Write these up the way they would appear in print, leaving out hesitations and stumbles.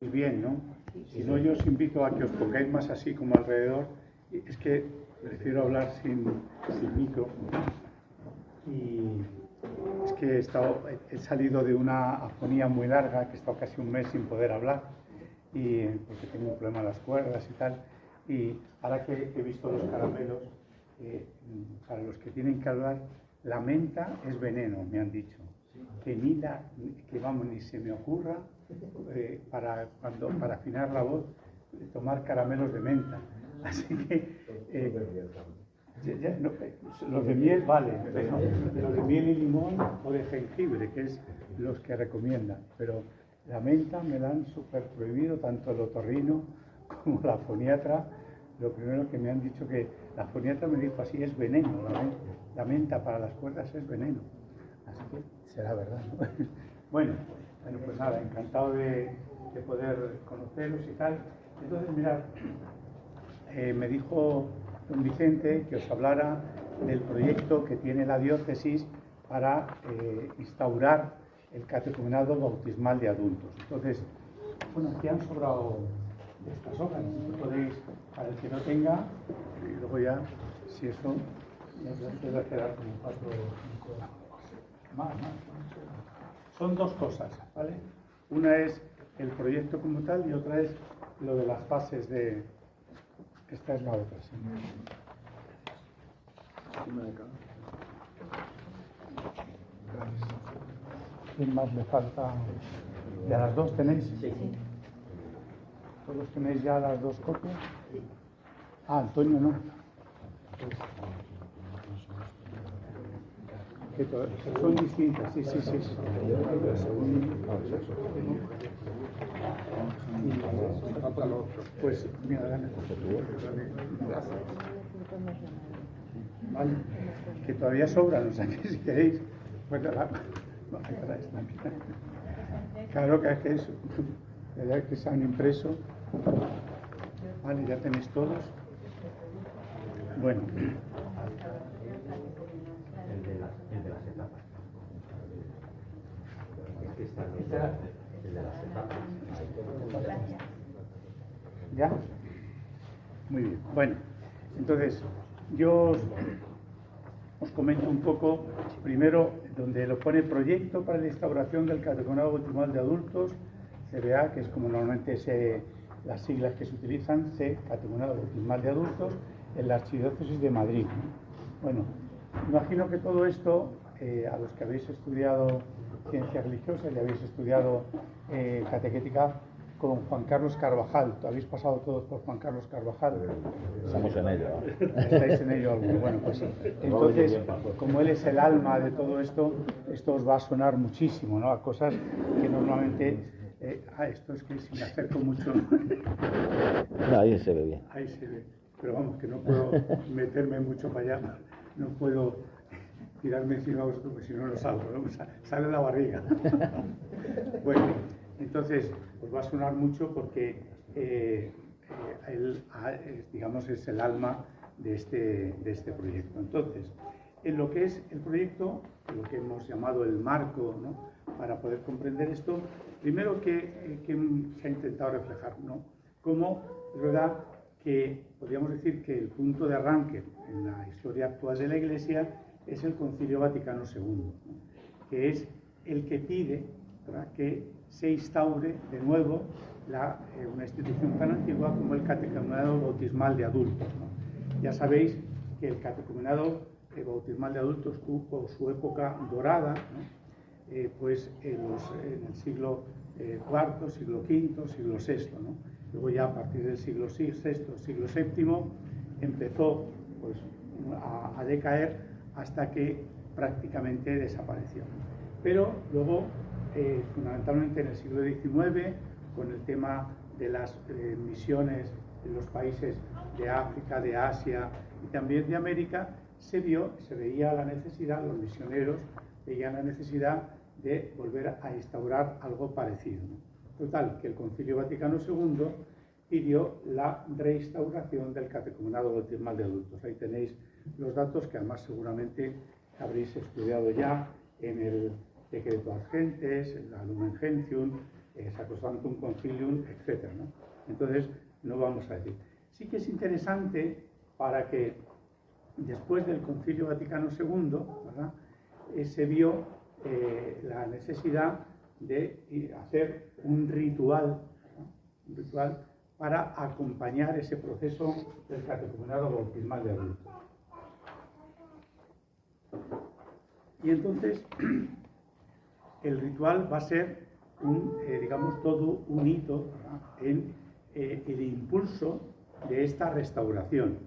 bien, ¿no? Si no, yo os invito a que os pongáis más así como alrededor. Es que prefiero hablar sin micro. Y es que he salido de una afonía muy larga, que he estado casi un mes sin poder hablar, y porque tengo un problema en las cuerdas y tal. Y ahora que he visto los caramelos, para los que tienen que hablar, la menta es veneno, me han dicho. Que ni se me ocurra para afinar la voz tomar caramelos de menta. Así que los de miel vale, los de miel y limón o de jengibre, que es los que recomiendan, pero la menta me la han súper prohibido, tanto el otorrino como la foniatra. Lo primero que me han dicho, que la foniatra me dijo así, es veneno, la menta para las cuerdas es veneno. Así que será verdad, ¿no? Bueno, pues nada, encantado de poder conoceros y tal. Entonces, mirad, me dijo don Vicente que os hablara del proyecto que tiene la diócesis para instaurar el catecumenado bautismal de adultos. Entonces, bueno, aquí han sobrado estas hojas, podéis, para el que no tenga, y luego ya, si eso, nos va a quedar como 4 o 5 más. Son dos cosas, ¿vale? Una es el proyecto como tal y otra es lo de las fases de... Esta es la otra, sí. ¿Quién más le falta? ¿Ya las dos tenéis? Sí. ¿Todos tenéis ya las dos copias? Sí. Ah, Antonio no. Que son distintas, sí. Pues mira, dale. Vale, que todavía sobran, o sea que si queréis, pues claro que es que se han impreso. Vale, ya tenéis todos. Bueno. El de las etapas. El de las etapas. ¿Ya? Muy bien. Bueno, entonces yo os comento un poco, primero, donde lo pone proyecto para la instauración del catecumenado bautismal de adultos, CBA, que es como normalmente las siglas que se utilizan, catecumenado bautismal de adultos, en la Archidiócesis de Madrid. Bueno, imagino que todo esto, a los que habéis estudiado ciencias religiosas y habéis estudiado catequética con Juan Carlos Carvajal, ¿habéis pasado todos por Juan Carlos Carvajal? Estamos en ello. ¿Estáis en ello alguno? Bueno, pues entonces, como él es el alma de todo esto, esto os va a sonar muchísimo, ¿no? A cosas que normalmente... esto es que si me acerco mucho... No, ahí se ve bien. Ahí se ve. Pero vamos, que no puedo meterme mucho para allá, no puedo tirarme encima de vosotros, porque si no, no salgo, ¿no? Sale la barriga. Bueno, entonces, os va a sonar mucho porque él, digamos, es el alma de este proyecto. Entonces, en lo que es el proyecto, lo que hemos llamado el marco, ¿no? Para poder comprender esto, primero que se ha intentado reflejar, ¿no? Como es verdad que podríamos decir que el punto de arranque en la historia actual de la Iglesia es el Concilio Vaticano II, ¿no? Que es el que pide, ¿verdad?, que se instaure de nuevo una institución tan antigua como el catecumenado bautismal de adultos, ¿no? Ya sabéis que el catecumenado bautismal de adultos tuvo su época dorada, ¿no? Pues en el siglo IV, siglo V, siglo VI, ¿no? Luego ya a partir del siglo VI, siglo VII, empezó pues, a decaer hasta que prácticamente desapareció. Pero luego, fundamentalmente en el siglo XIX, con el tema de las misiones en los países de África, de Asia y también de América, se veía la necesidad, los misioneros veían la necesidad de volver a instaurar algo parecido, ¿no? Total, que el Concilio Vaticano II pidió la reinstauración del catecumenado bautismal de adultos. Ahí tenéis los datos que además seguramente habréis estudiado ya en el Decreto Ad Gentes, en la Lumen Gentium, Sacrosanctum Concilium, etc., ¿no? Entonces, no vamos a decir. Sí que es interesante para que después del Concilio Vaticano II, ¿verdad?, se vio la necesidad de hacer un ritual, ¿no?, un ritual para acompañar ese proceso del catecumenado bautismal de adultos. Y entonces, el ritual va a ser digamos, todo un hito, ¿verdad?, en el impulso de esta restauración.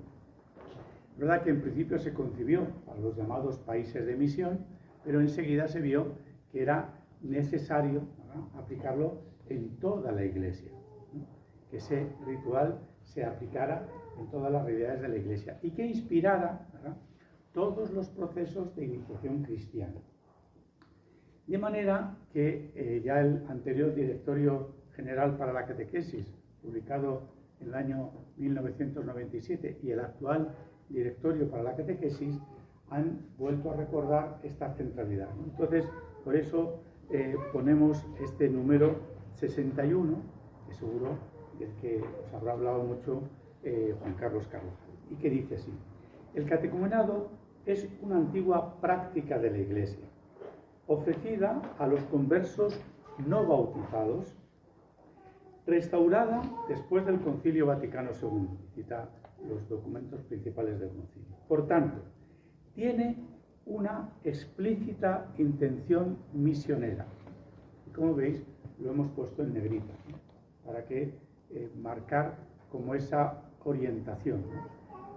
Es verdad que en principio se concibió a los llamados países de misión, pero enseguida se vio que era necesario, ¿verdad?, aplicarlo en toda la Iglesia, ¿no?, que ese ritual se aplicara en todas las realidades de la Iglesia y que inspirara, ¿verdad?, todos los procesos de iniciación cristiana. De manera que ya el anterior Directorio General para la Catequesis, publicado en el año 1997, y el actual Directorio para la Catequesis han vuelto a recordar esta centralidad, ¿no? Entonces, por eso ponemos este número 61, que seguro del que os habrá hablado mucho Juan Carlos Carvajal, y que dice así: el catecumenado es una antigua práctica de la Iglesia, ofrecida a los conversos no bautizados, restaurada después del Concilio Vaticano II, cita los documentos principales del concilio. Por tanto, tiene una explícita intención misionera. Y como veis, lo hemos puesto en negrita, ¿no?, para que marcar como esa orientación, ¿no?,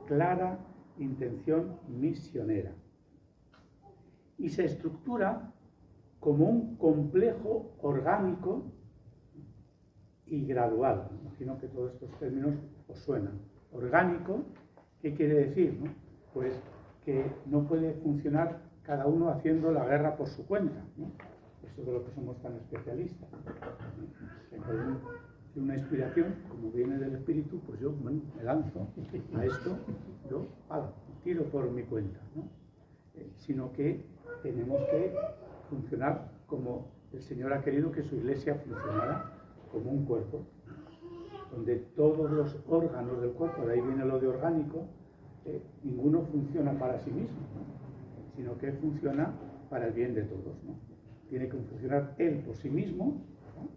clara intención misionera. Y se estructura como un complejo orgánico y gradual. Imagino que todos estos términos os suenan. Orgánico, ¿qué quiere decir, no? Pues que no puede funcionar cada uno haciendo la guerra por su cuenta, ¿no? Eso de lo que somos tan especialistas, ¿no? Que cada uno tiene una inspiración, como viene del espíritu, pues yo, bueno, me lanzo a esto, yo tiro por mi cuenta, ¿no? Sino que tenemos que funcionar como el Señor ha querido que su Iglesia funcionara, como un cuerpo, donde todos los órganos del cuerpo, de ahí viene lo de orgánico, ninguno funciona para sí mismo, ¿no?, sino que funciona para el bien de todos, ¿no? Tiene que funcionar él por sí mismo, ¿no?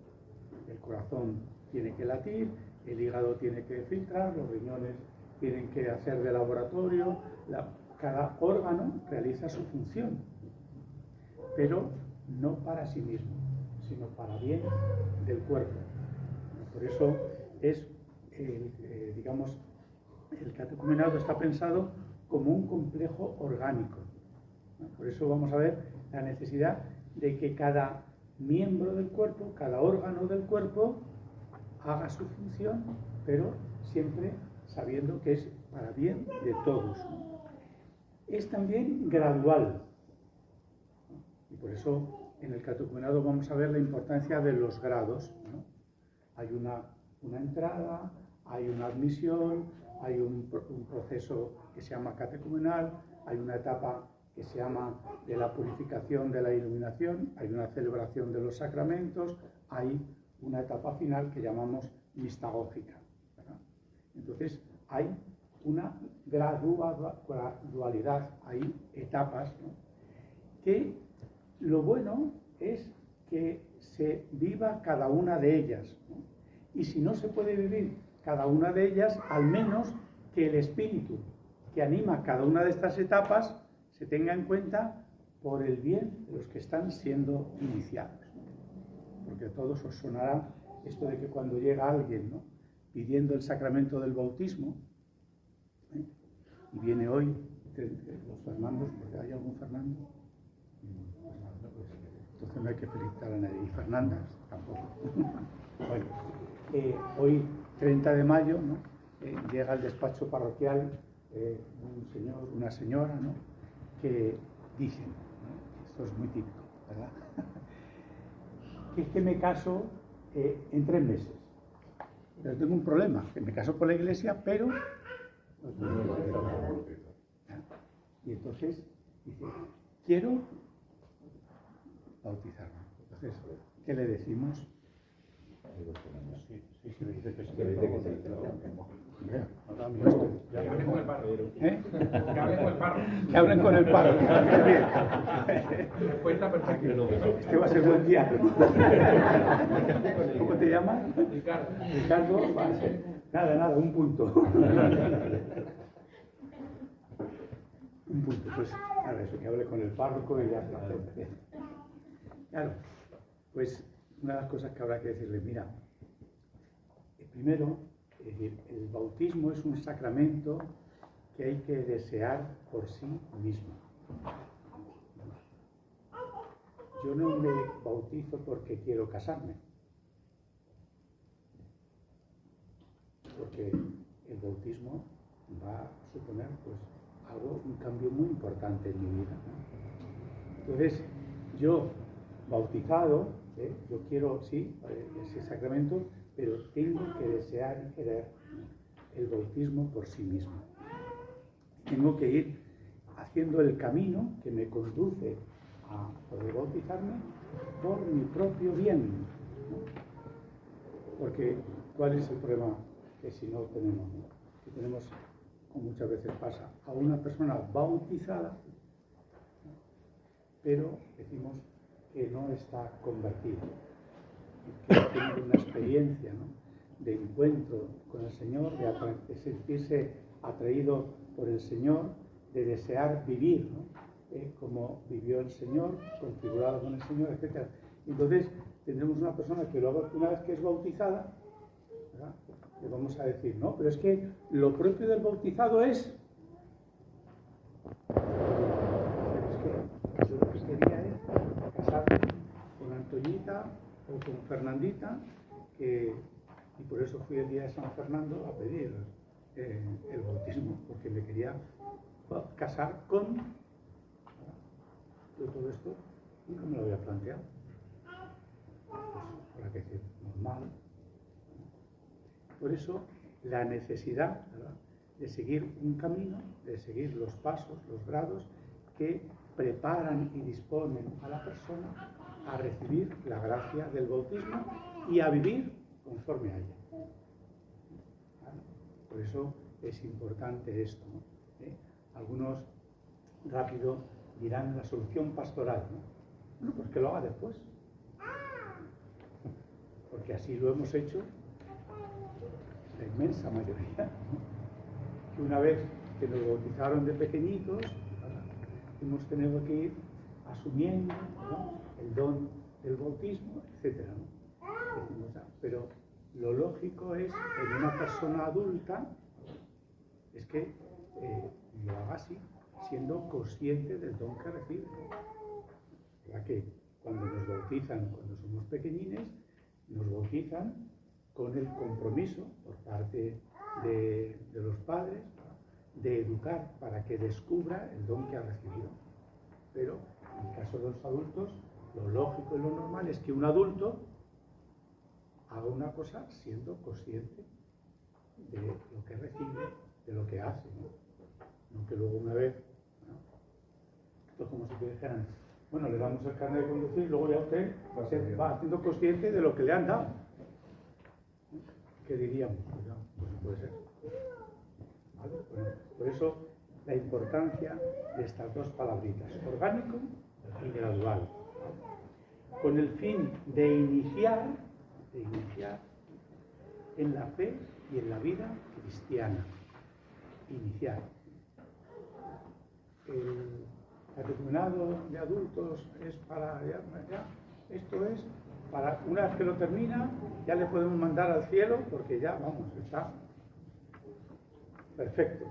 El corazón tiene que latir, el hígado tiene que filtrar, los riñones tienen que hacer de laboratorio, cada órgano realiza su función, pero no para sí mismo, sino para bien del cuerpo. Por eso es, digamos, el catecumenado está pensado como un complejo orgánico. Por eso vamos a ver la necesidad de que cada miembro del cuerpo, cada órgano del cuerpo, haga su función, pero siempre sabiendo que es para bien de todos. Es también gradual. Y por eso en el catecumenado vamos a ver la importancia de los grados, ¿no? Hay una entrada, hay una admisión, hay un proceso que se llama catecumenal, hay una etapa que se llama de la purificación de la iluminación, hay una celebración de los sacramentos, hay una etapa final que llamamos mistagógica, ¿verdad? Entonces hay una gradualidad, hay etapas, ¿no?, que lo bueno es que se viva cada una de ellas, ¿no? Y si no se puede vivir cada una de ellas, al menos que el espíritu que anima cada una de estas etapas se tenga en cuenta por el bien de los que están siendo iniciados, ¿no? Porque a todos os sonará esto de que cuando llega alguien, ¿no?, pidiendo el sacramento del bautismo, ¿eh?, y viene hoy los Fernandos, porque hay algún Fernando, entonces no hay que felicitar a nadie, y Fernandas tampoco. Bueno, hoy 30 de mayo, ¿no?, llega al despacho parroquial un señor, una señora, ¿no?, que dicen, ¿no?, esto es muy típico, ¿verdad?, que es que me caso en 3 meses. Pero tengo un problema, que me caso por la iglesia, pero... Y entonces dice, quiero bautizarme. Entonces, ¿qué le decimos? Sí, me dice que sí. Que dice que sí. Ahora mismo. Que hablen con el párroco. ¿Eh? Que hablen con el párroco. Que hablen con el párroco. Respuesta perfecta. Este va a ser buen día. ¿Cómo te llamas? Ricardo. Ricardo, vale. Nada, un punto. Un punto, pues nada, eso, que hable con el párroco y ya está. Claro, pues una de las cosas que habrá que decirle, mira, primero, el bautismo es un sacramento que hay que desear por sí mismo. Yo no me bautizo porque quiero casarme, porque el bautismo va a suponer pues un cambio muy importante en mi vida, ¿no? Entonces, yo bautizado, yo quiero, sí, ese sacramento, pero tengo que desear y querer el bautismo por sí mismo. Tengo que ir haciendo el camino que me conduce a poder bautizarme por mi propio bien, ¿no? Porque, ¿cuál es el problema que si no tenemos, ¿no? Que tenemos, como muchas veces pasa, a una persona bautizada, ¿no? Pero decimos que no está convertida, que ha tenido una experiencia, ¿no?, de encuentro con el Señor, de sentirse atraído por el Señor, de desear vivir, ¿no?, como vivió el Señor, configurado con el Señor, etc. Entonces, tendremos una persona que luego, una vez que es bautizada, ¿verdad?, le vamos a decir, no, pero es que lo propio del bautizado es que yo lo que quería es casarme con Antoñita o con Fernandita, y por eso fui el día de San Fernando a pedir el bautismo, porque me quería casar con... Yo todo esto nunca me lo había planteado. Pues, habrá que decir, normal. Por eso, la necesidad, ¿verdad?, de seguir un camino, de seguir los pasos, los grados que preparan y disponen a la persona a recibir la gracia del bautismo y a vivir conforme a ella. ¿Vale? Por eso es importante esto, ¿no? Algunos rápido dirán la solución pastoral, ¿no? Bueno, pues que lo haga después. Porque así lo hemos hecho la inmensa mayoría, ¿no? Que una vez que nos bautizaron de pequeñitos, ¿verdad?, hemos tenido que ir asumiendo, ¿no?, el don del bautismo, etc., ¿no? Decimos, pero lo lógico es, en una persona adulta, es que lo haga así, siendo consciente del don que recibe. ¿Verdad que cuando nos bautizan, cuando somos pequeñines, nos bautizan con el compromiso por parte de los padres, ¿verdad?, de educar para que descubra el don que ha recibido? Pero en el caso de los adultos, lo lógico y lo normal es que un adulto haga una cosa siendo consciente de lo que recibe, de lo que hace, ¿no? No que luego una vez, ¿no?, esto es como si te dijeran, bueno, le damos el carnet de conducir, luego ya usted se va haciendo consciente de lo que le han dado. ¿Qué diríamos? Pues no puede ser. ¿Vale? Bueno, por eso la importancia de estas dos palabritas, orgánico y gradual, con el fin de iniciar en la fe y en la vida cristiana. Iniciar. El catecumenado de adultos es para... esto es para, una vez que lo termina, ya le podemos mandar al cielo, porque ya, vamos, está perfecto,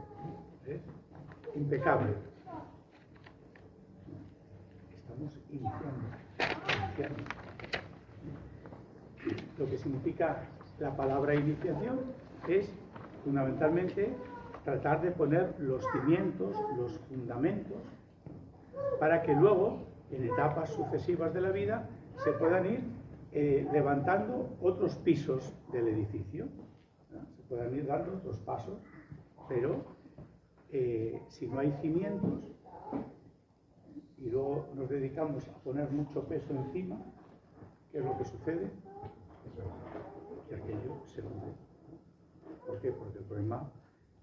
impecable. Estamos iniciando. Lo que significa la palabra iniciación es, fundamentalmente, tratar de poner los cimientos, los fundamentos, para que luego, en etapas sucesivas de la vida, se puedan ir levantando otros pisos del edificio, ¿no? Se puedan ir dando otros pasos, pero si no hay cimientos y luego nos dedicamos a poner mucho peso encima, ¿qué es lo que sucede? que aquello se hunde, ¿no? ¿Por qué? Porque el problema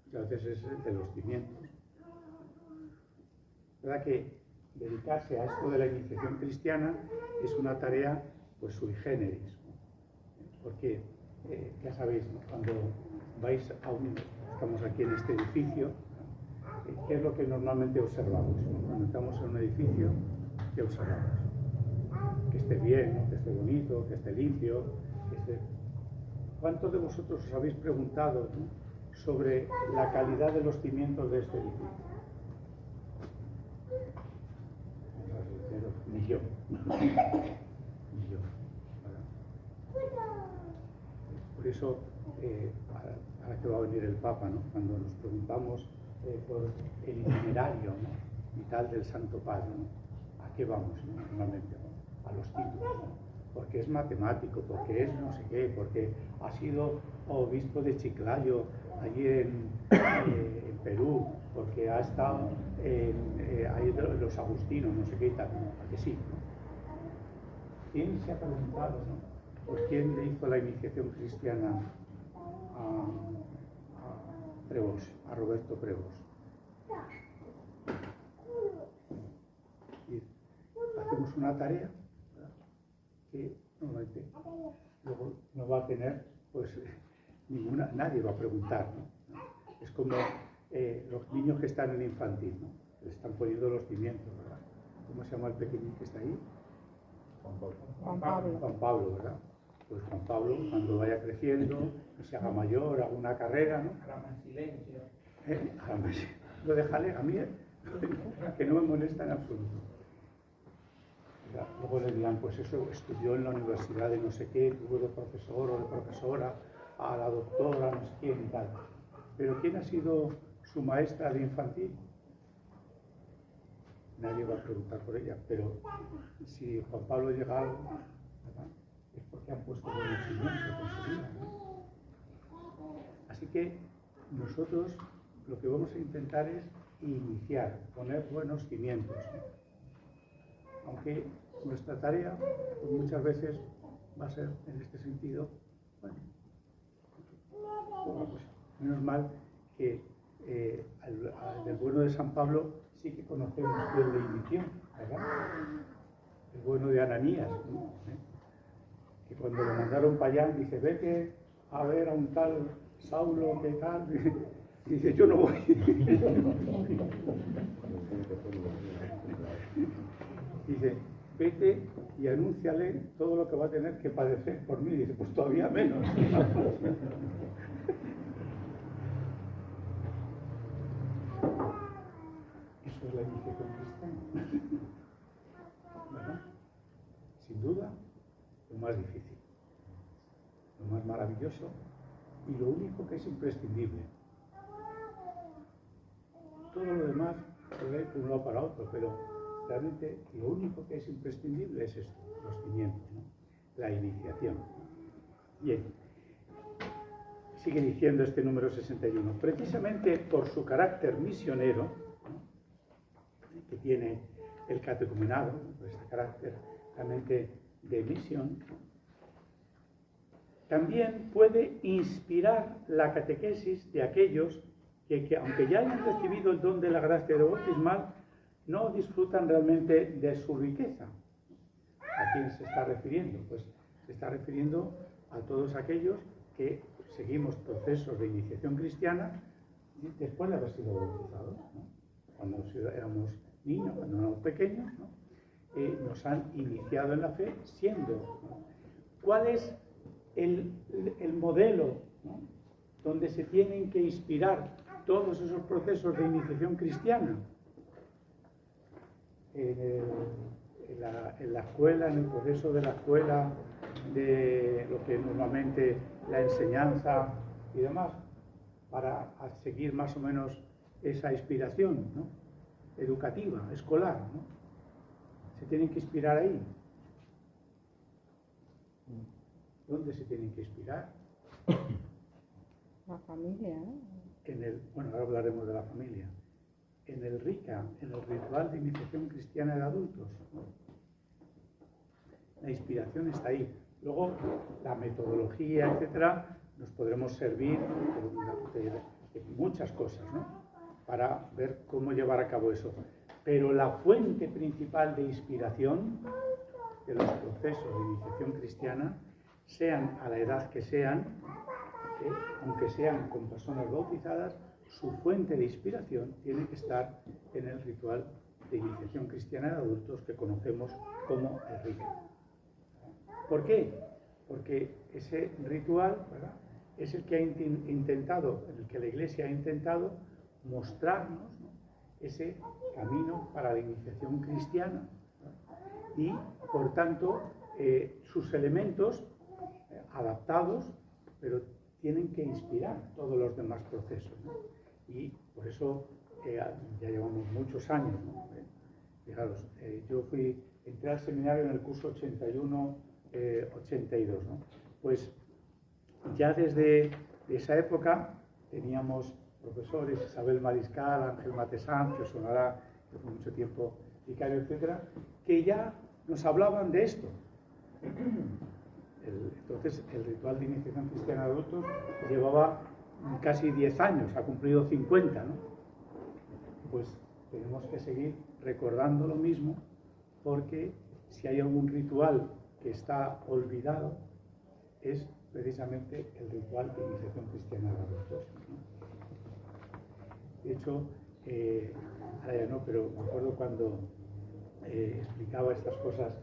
muchas veces es el de los cimientos. ¿Verdad que dedicarse a esto de la iniciación cristiana es una tarea pues sui generis, ¿no? Porque ya sabéis, ¿no? Cuando vais estamos aquí en este edificio, ¿no? ¿Qué es lo que normalmente observamos, ¿no? Cuando estamos en un edificio, ¿qué observamos? Que esté bien, ¿no? Que esté bonito, que esté limpio, que esté... ¿Cuántos de vosotros os habéis preguntado, ¿no? sobre la calidad de los cimientos de este edificio? Ni yo. Ni yo. Por eso, ahora que va a venir el Papa, ¿no? Cuando nos preguntamos por el itinerario, ¿no? y tal del Santo Padre, ¿no? ¿A qué vamos, ¿no? Normalmente? ¿No? A los títulos, ¿no? Porque es matemático, porque es no sé qué, porque ha sido obispo de Chiclayo, allí en Perú, porque ha estado ahí los agustinos, no sé qué y tal, ¿a que sí? ¿No? ¿Quién se ha preguntado, ¿no? Pues quién le hizo la iniciación cristiana a Prevost, a Roberto Prevost? Y hacemos una tarea, ¿verdad? Que normalmente luego no va a tener, pues nadie va a preguntar, ¿no? Es como los niños que están en infantil, ¿no? Le están poniendo los cimientos, ¿verdad? ¿Cómo se llama el pequeñín que está ahí? Juan Pablo. Juan Pablo, ¿verdad? Pues Juan Pablo, cuando vaya creciendo, y se haga mayor, haga una carrera, ¿no? Silencio. Lo déjale a mí, que no me molesta en absoluto. Luego le dirán, pues eso, estudió en la universidad de no sé qué, tuvo de profesor o de profesora, a la doctora, no sé quién y tal. Pero ¿quién ha sido su maestra de infantil? Nadie va a preguntar por ella, pero si Juan Pablo llega a algo, ¿verdad? Es porque han puesto buenos cimientos con su vida, ¿no? Así que nosotros lo que vamos a intentar es iniciar, poner buenos cimientos, ¿no? Aunque nuestra tarea pues muchas veces va a ser en este sentido, bueno, pues menos mal que del bueno de San Pablo sí que conocemos quién le inició, ¿verdad? El bueno de Ananías, ¿no? Que cuando lo mandaron para allá, dice, vete a ver a un tal Saulo, ¿qué tal? Y dice, yo no voy. Dice, vete y anúnciale todo lo que va a tener que padecer por mí. Dice, pues todavía menos. Eso es la iniciación cristiana. ¿Verdad? Sin duda, lo más difícil, lo más maravilloso y lo único que es imprescindible. Todo lo demás puede ir de un lado para otro, pero realmente lo único que es imprescindible es esto, los cimientos, ¿no? La iniciación. Bien, sigue diciendo este número 61, precisamente por su carácter misionero, ¿no? Que tiene el catecumenado, ¿no? Este carácter realmente de misión, también puede inspirar la catequesis de aquellos que aunque ya hayan recibido el don de la gracia de bautismal, no disfrutan realmente de su riqueza. ¿A quién se está refiriendo? Pues se está refiriendo a todos aquellos que seguimos procesos de iniciación cristiana después de haber sido bautizados, ¿no? Cuando éramos niños, cuando éramos pequeños, ¿no? Nos han iniciado en la fe siendo, ¿no? ¿Cuál es el modelo, ¿no? donde se tienen que inspirar todos esos procesos de iniciación cristiana? En la escuela, en el proceso de la escuela, de lo que normalmente la enseñanza y demás, para seguir más o menos esa inspiración, ¿no? Educativa, escolar, ¿no? Se tienen que inspirar ahí. ¿Dónde se tienen que inspirar? La familia, ¿no? Bueno, ahora hablaremos de la familia. En el RICA, en el Ritual de Iniciación Cristiana de Adultos, ¿no? La inspiración está ahí. Luego, la metodología, etcétera, nos podremos servir de muchas cosas, ¿no? Para ver cómo llevar a cabo eso. Pero la fuente principal de inspiración de los procesos de iniciación cristiana, sean a la edad que sean, aunque sean con personas bautizadas, su fuente de inspiración tiene que estar en el ritual de iniciación cristiana de adultos que conocemos como el rito. ¿Por qué? Porque ese ritual, ¿verdad?, es el que ha intentado, en el que la Iglesia ha intentado mostrarnos, ¿no?, ese camino para la iniciación cristiana, ¿verdad?, y por tanto sus elementos adaptados, pero tienen que inspirar todos los demás procesos, ¿no? Y por eso ya llevamos muchos años, ¿no? Fijaros, yo entré al seminario en el curso 81-82, ¿no? Pues ya desde esa época teníamos profesores, Isabel Mariscal, Ángel Matesán, que os sonará, que fue mucho tiempo vicario, etcétera, que ya nos hablaban de esto. Entonces, el ritual de iniciación cristiana de adultos llevaba casi 10 años, ha cumplido 50, ¿no? Pues tenemos que seguir recordando lo mismo, porque si hay algún ritual que está olvidado, es precisamente el ritual de iniciación cristiana de adultos, ¿no? De hecho, ahora ya no, pero me acuerdo cuando explicaba estas cosas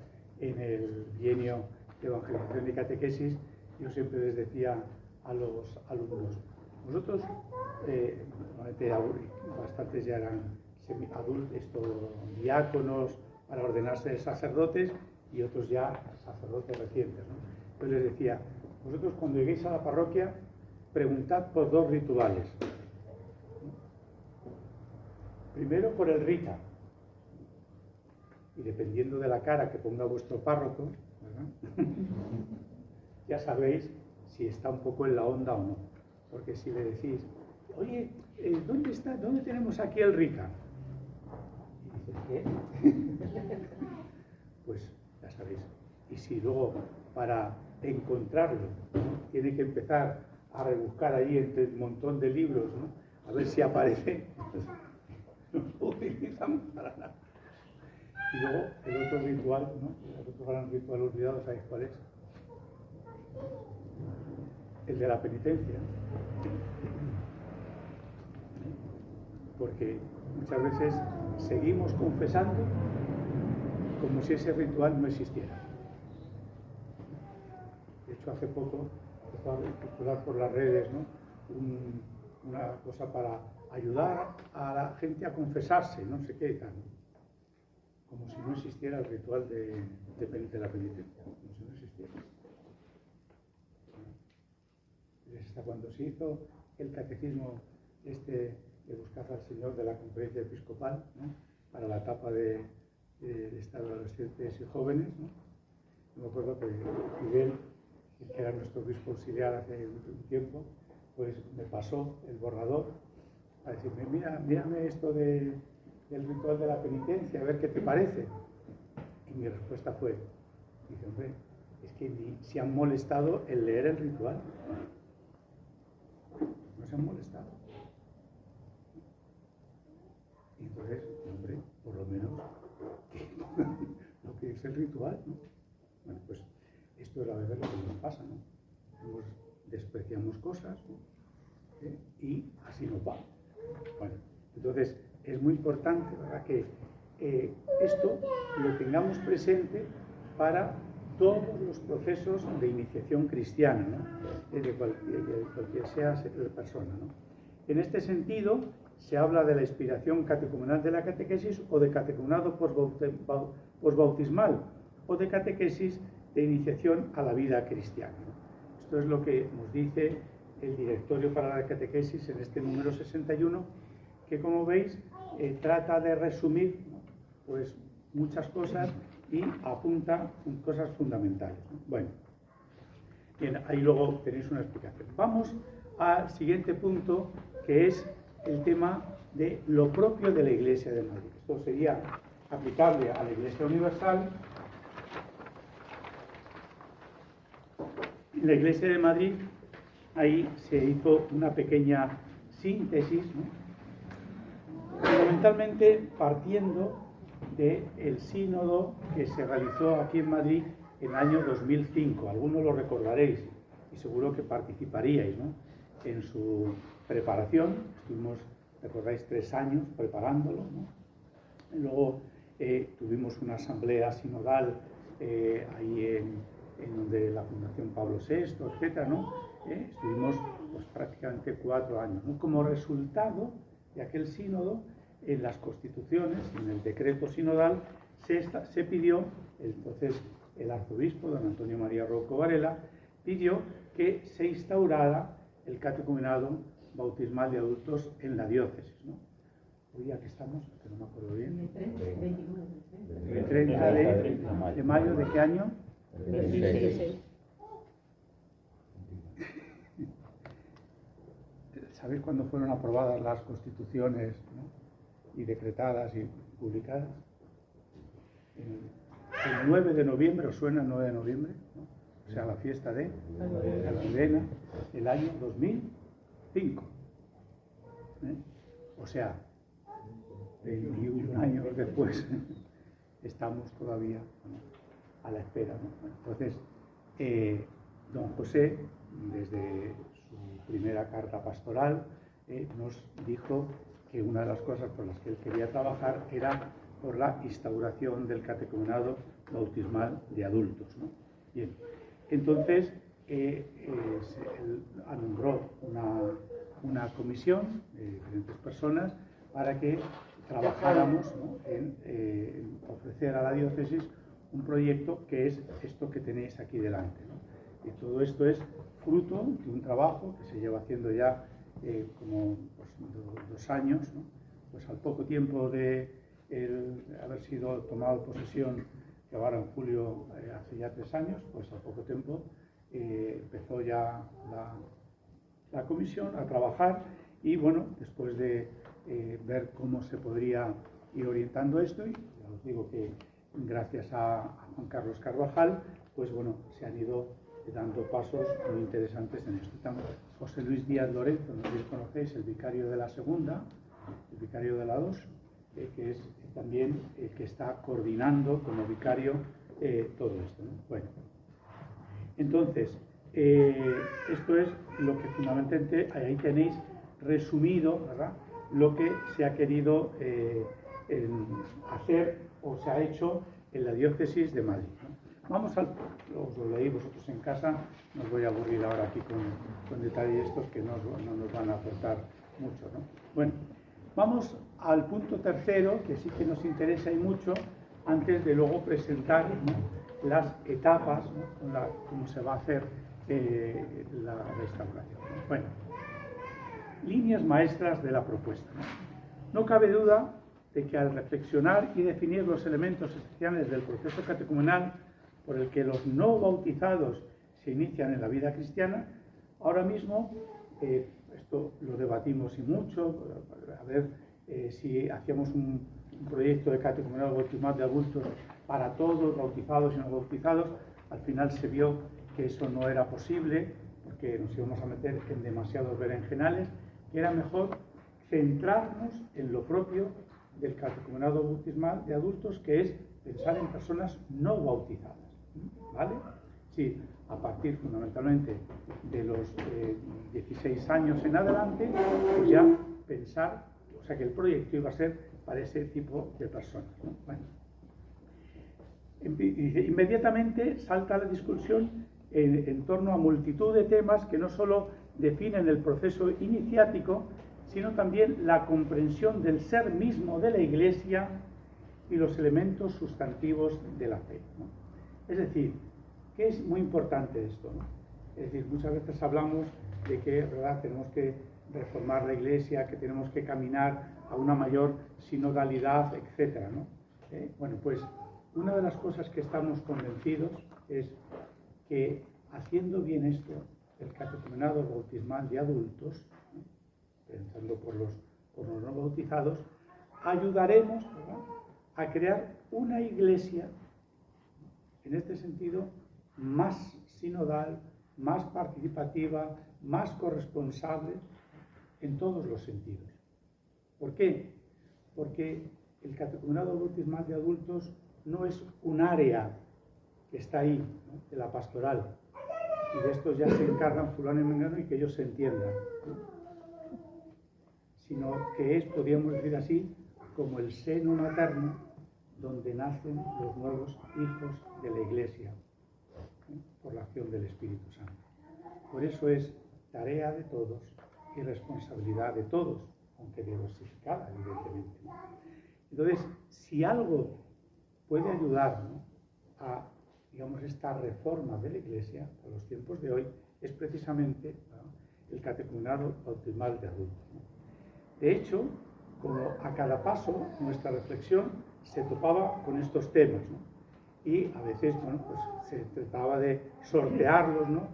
en el bienio de evangelización y catequesis, yo siempre les decía a los alumnos, vosotros, bastantes ya eran adultos, diáconos para ordenarse de sacerdotes y otros ya sacerdotes recientes, ¿no? Entonces les decía, vosotros cuando lleguéis a la parroquia, preguntad por 2 rituales. Primero por el rita, y dependiendo de la cara que ponga vuestro párroco, ¿verdad?, ya sabéis si está un poco en la onda o no. Porque si le decís, oye, ¿dónde tenemos aquí el rita? Y dices, ¿qué? Pues ya sabéis. Y si luego, para encontrarlo, tiene que empezar a rebuscar allí entre un montón de libros, ¿no?, a ver si aparece, no lo utilizamos para nada. Y luego el otro ritual, ¿no?, el otro gran ritual olvidado, ¿sabéis cuál es? El de la penitencia. Porque muchas veces seguimos confesando como si ese ritual no existiera. De hecho, hace poco empezó a circular por las redes, ¿no?, una cosa para ayudar a la gente a confesarse, no sé qué y tal, ¿no?, como si no existiera el ritual de la penitencia, como si no existiera. Hasta cuando se hizo el catecismo de buscar al Señor de la conferencia episcopal, ¿no?, para la etapa de estar adolescentes y jóvenes, ¿no?, yo me acuerdo que Miguel, que era nuestro obispo auxiliar hace un tiempo, pues me pasó el borrador a decirme, mírame esto del ritual de la penitencia, a ver qué te parece. Y mi respuesta fue, dice, hombre, es que ni se han molestado en leer el ritual. No se han molestado. Y entonces, hombre, por lo menos lo que es el ritual, ¿no? Bueno, pues esto es a veces lo que nos pasa, ¿no? Despreciamos cosas, ¿no?, y así nos va. Bueno, entonces es muy importante, ¿verdad?, que esto lo tengamos presente para todos los procesos de iniciación cristiana, ¿no?, de cualquier sea la persona, ¿no? En este sentido, se habla de la inspiración catecumenal de la catequesis o de catecumenado posbautismal o de catequesis de iniciación a la vida cristiana, ¿no? Esto es lo que nos dice el Directorio para la Catequesis en este número 61, que, como veis, trata de resumir, ¿no?, pues muchas cosas y apunta cosas fundamentales, ¿no? Bueno, bien, ahí luego tenéis una explicación. Vamos al siguiente punto, que es el tema de lo propio de la Iglesia de Madrid. Esto sería aplicable a la Iglesia Universal En la Iglesia de Madrid, ahí se hizo una pequeña síntesis, ¿no? Fundamentalmente partiendo del sínodo que se realizó aquí en Madrid en el año 2005. Algunos lo recordaréis y seguro que participaríais, ¿no?, en su preparación. Estuvimos, recordáis, 3 años preparándolo, ¿no? Y luego tuvimos una asamblea sinodal ahí en donde la Fundación Pablo VI, etcétera, ¿no? Estuvimos pues, prácticamente 4 años, ¿no? Como resultado de aquel sínodo, en las constituciones, en el decreto sinodal, se pidió, entonces el arzobispo, don Antonio María Rocco Varela, pidió que se instaurara el catecumenado bautismal de adultos en la diócesis, ¿no? Hoy aquí estamos, que no me acuerdo bien. El 30 de mayo, ¿de qué año? 26. ¿Sabéis cuándo fueron aprobadas las constituciones, ¿no?, y decretadas y publicadas? El 9 de noviembre, ¿os suena el 9 de noviembre? ¿No? O sea, la fiesta de la Almudena, el año 2005. O sea, 21 años después, estamos todavía, ¿no?, a la espera, ¿no? Entonces, don José, desde su primera carta pastoral, nos dijo que una de las cosas por las que él quería trabajar era por la instauración del catecumenado bautismal de adultos, ¿no? Bien, entonces él nombró una comisión de diferentes personas para que trabajáramos, ¿no?, en ofrecer a la diócesis un proyecto que es esto que tenéis aquí delante, ¿no? Y todo esto es fruto de un trabajo que se lleva haciendo ya como pues, 2 años, ¿no? Pues al poco tiempo de haber sido tomado posesión, que ahora en julio, hace ya 3 años, pues al poco tiempo empezó ya la comisión a trabajar y bueno, después de ver cómo se podría ir orientando esto, y ya os digo que gracias a Juan Carlos Carvajal, pues bueno, se han ido dando pasos muy interesantes en esto. También José Luis Díaz Lorenzo, no sé si conocéis, el vicario de la segunda, el vicario de la 2, que es también el que está coordinando como vicario todo esto, ¿no? Bueno, entonces, esto es lo que fundamentalmente ahí tenéis resumido, ¿verdad?, lo que se ha querido hacer o se ha hecho en la diócesis de Madrid, ¿no? Os lo leí vosotros en casa, no os voy a aburrir ahora aquí con detalles estos que no nos van a aportar mucho, ¿no? Bueno, vamos al punto tercero, que sí que nos interesa y mucho, antes de luego presentar, ¿no?, las etapas, ¿no?, cómo se va a hacer la restauración, ¿no? Bueno, líneas maestras de la propuesta, ¿no? No cabe duda de que al reflexionar y definir los elementos esenciales del proceso catecumenal por el que los no bautizados se inician en la vida cristiana, ahora mismo, esto lo debatimos y mucho, a ver si hacíamos un proyecto de catecumenado bautismal de adultos para todos, bautizados y no bautizados. Al final se vio que eso no era posible, porque nos íbamos a meter en demasiados berenjenales, que era mejor centrarnos en lo propio del catecumenado bautismal de adultos, que es pensar en personas no bautizadas, ¿vale? Sí, a partir fundamentalmente de los 16 años en adelante, pues ya pensar, o sea, que el proyecto iba a ser para ese tipo de personas, ¿no? Bueno, inmediatamente salta la discusión en torno a multitud de temas que no solo definen el proceso iniciático, sino también la comprensión del ser mismo de la Iglesia y los elementos sustantivos de la fe, ¿no? Es decir, que es muy importante esto, ¿no? Es decir, muchas veces hablamos de que, ¿verdad?, tenemos que reformar la Iglesia, que tenemos que caminar a una mayor sinodalidad, etcétera, ¿no? Bueno, pues una de las cosas que estamos convencidos es que haciendo bien esto, el catecumenado bautismal de adultos, ¿no?, pensando por los no bautizados, ayudaremos, ¿verdad?, a crear una Iglesia, en este sentido, más sinodal, más participativa, más corresponsable en todos los sentidos. ¿Por qué? Porque el catecumenado bautismal de adultos no es un área que está ahí, ¿no?, de la pastoral, y de estos ya se encargan fulano y mengano y que ellos se entiendan, ¿no?, sino que es, podríamos decir así, como el seno materno donde nacen los nuevos hijos de la Iglesia, ¿no?, por la acción del Espíritu Santo. Por eso es tarea de todos y responsabilidad de todos, aunque diversificada, evidentemente, ¿no? Entonces, si algo puede ayudar, ¿no?, a, digamos, esta reforma de la Iglesia a los tiempos de hoy, es precisamente, ¿no?, el catecumenado bautismal de adultos, ¿no? De hecho, como a cada paso nuestra reflexión se topaba con estos temas, ¿no?, y a veces, bueno, pues se trataba de sortearlos, ¿no?,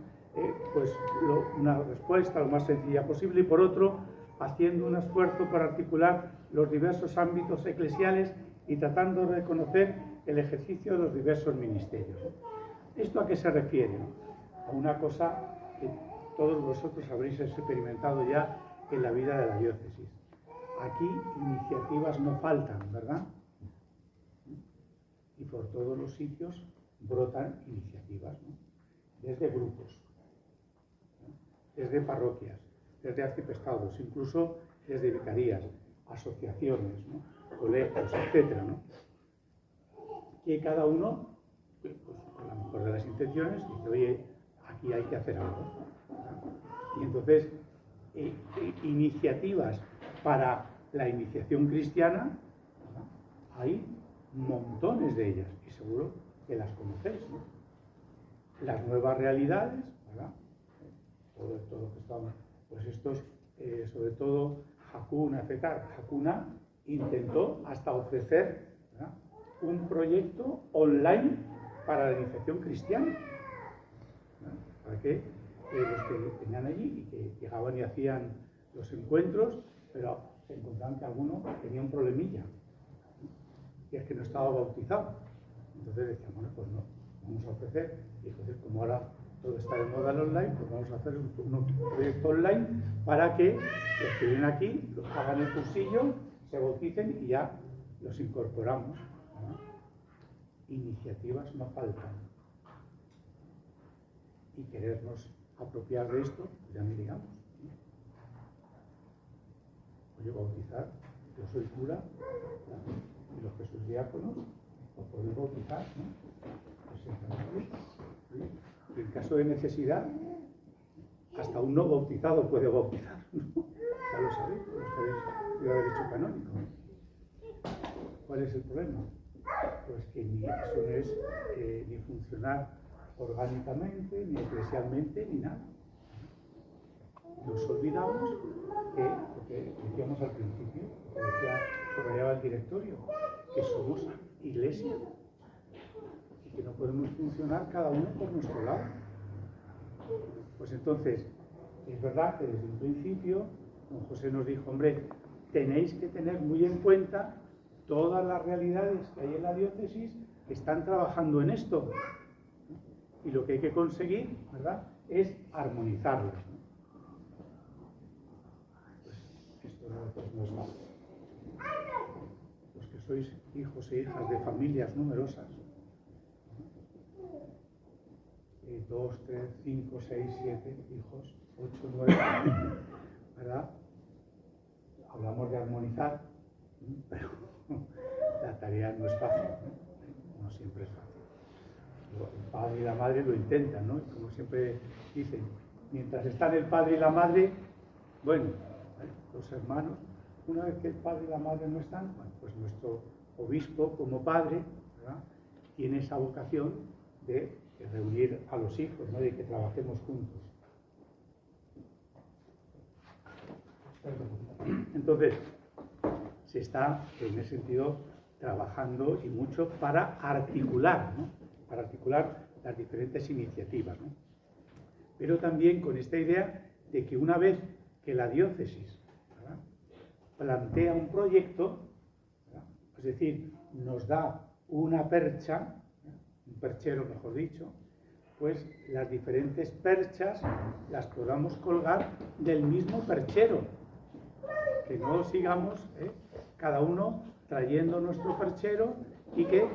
una respuesta lo más sencilla posible, y por otro, haciendo un esfuerzo para articular los diversos ámbitos eclesiales y tratando de reconocer el ejercicio de los diversos ministerios, ¿no? ¿Esto a qué se refiere, no? A una cosa que todos vosotros habréis experimentado ya en la vida de la diócesis. Aquí iniciativas no faltan, ¿verdad? Y por todos los sitios brotan iniciativas, ¿no?, desde grupos, ¿no?, desde parroquias, desde arciprestados, incluso desde vicarías, asociaciones, ¿no?, colegios, etcétera, ¿no?, que cada uno, pues, con la mejor de las intenciones, dice, oye, aquí hay que hacer algo, ¿no? Y entonces, iniciativas para la iniciación cristiana, ¿verdad?, hay montones de ellas, y seguro que las conocéis, ¿no? Las nuevas realidades, ¿verdad?, todo lo que estamos, pues estos, sobre todo Hakuna, etc. Hakuna intentó hasta ofrecer, ¿verdad?, un proyecto online para la iniciación cristiana, ¿no?, para que los que tenían allí y que llegaban y hacían los encuentros, pero se encontraban que alguno tenía un problemilla, ¿no?, y es que no estaba bautizado. Entonces decían, bueno, pues no, vamos a ofrecer, y entonces como ahora todo está de moda el online, pues vamos a hacer un proyecto online para que los que vienen aquí hagan el cursillo, se bauticen y ya los incorporamos, ¿no? Iniciativas no faltan. Y querernos apropiar de esto, pues ya ni digamos, ¿no? Oye, bautizar, yo soy cura, ¿no?, y los que sois diáconos, os podéis bautizar, ¿no? Pues, y en caso de necesidad, hasta un no bautizado puede bautizar, ¿no? Ya lo sabéis, los que habéis de derecho canónico. ¿Cuál es el problema? Pues que eso no es ni funcionar orgánicamente, ni eclesialmente, ni nada. Nos olvidamos que, lo que decíamos al principio, lo que subrayaba el directorio, que somos iglesia y que no podemos funcionar cada uno por nuestro lado. Pues entonces, es verdad que desde un principio don José nos dijo, hombre, tenéis que tener muy en cuenta todas las realidades que hay en la diócesis que están trabajando en esto, ¿no? Y lo que hay que conseguir, ¿verdad?, es armonizarlas, ¿no? Pues esto no es fácil. Los que sois hijos e hijas de familias numerosas, 2, 3, 5, 6, 7 hijos, 8, 9, ¿verdad? Hablamos de armonizar, pero la tarea no es fácil, ¿no? No siempre es fácil. El padre y la madre lo intentan, ¿no? Como siempre dicen, mientras están el padre y la madre, bueno, los hermanos, una vez que el padre y la madre no están, bueno, pues nuestro obispo como padre, ¿verdad?, tiene esa vocación de reunir a los hijos, ¿no?, de que trabajemos juntos. Entonces, se está en ese sentido trabajando y mucho para articular, ¿no?, para articular las diferentes iniciativas, ¿no? Pero también con esta idea de que una vez que la diócesis, ¿verdad?, plantea un proyecto, ¿verdad?, es decir, nos da una percha, un perchero mejor dicho, pues las diferentes perchas las podamos colgar del mismo perchero. Que no sigamos cada uno trayendo nuestro perchero y que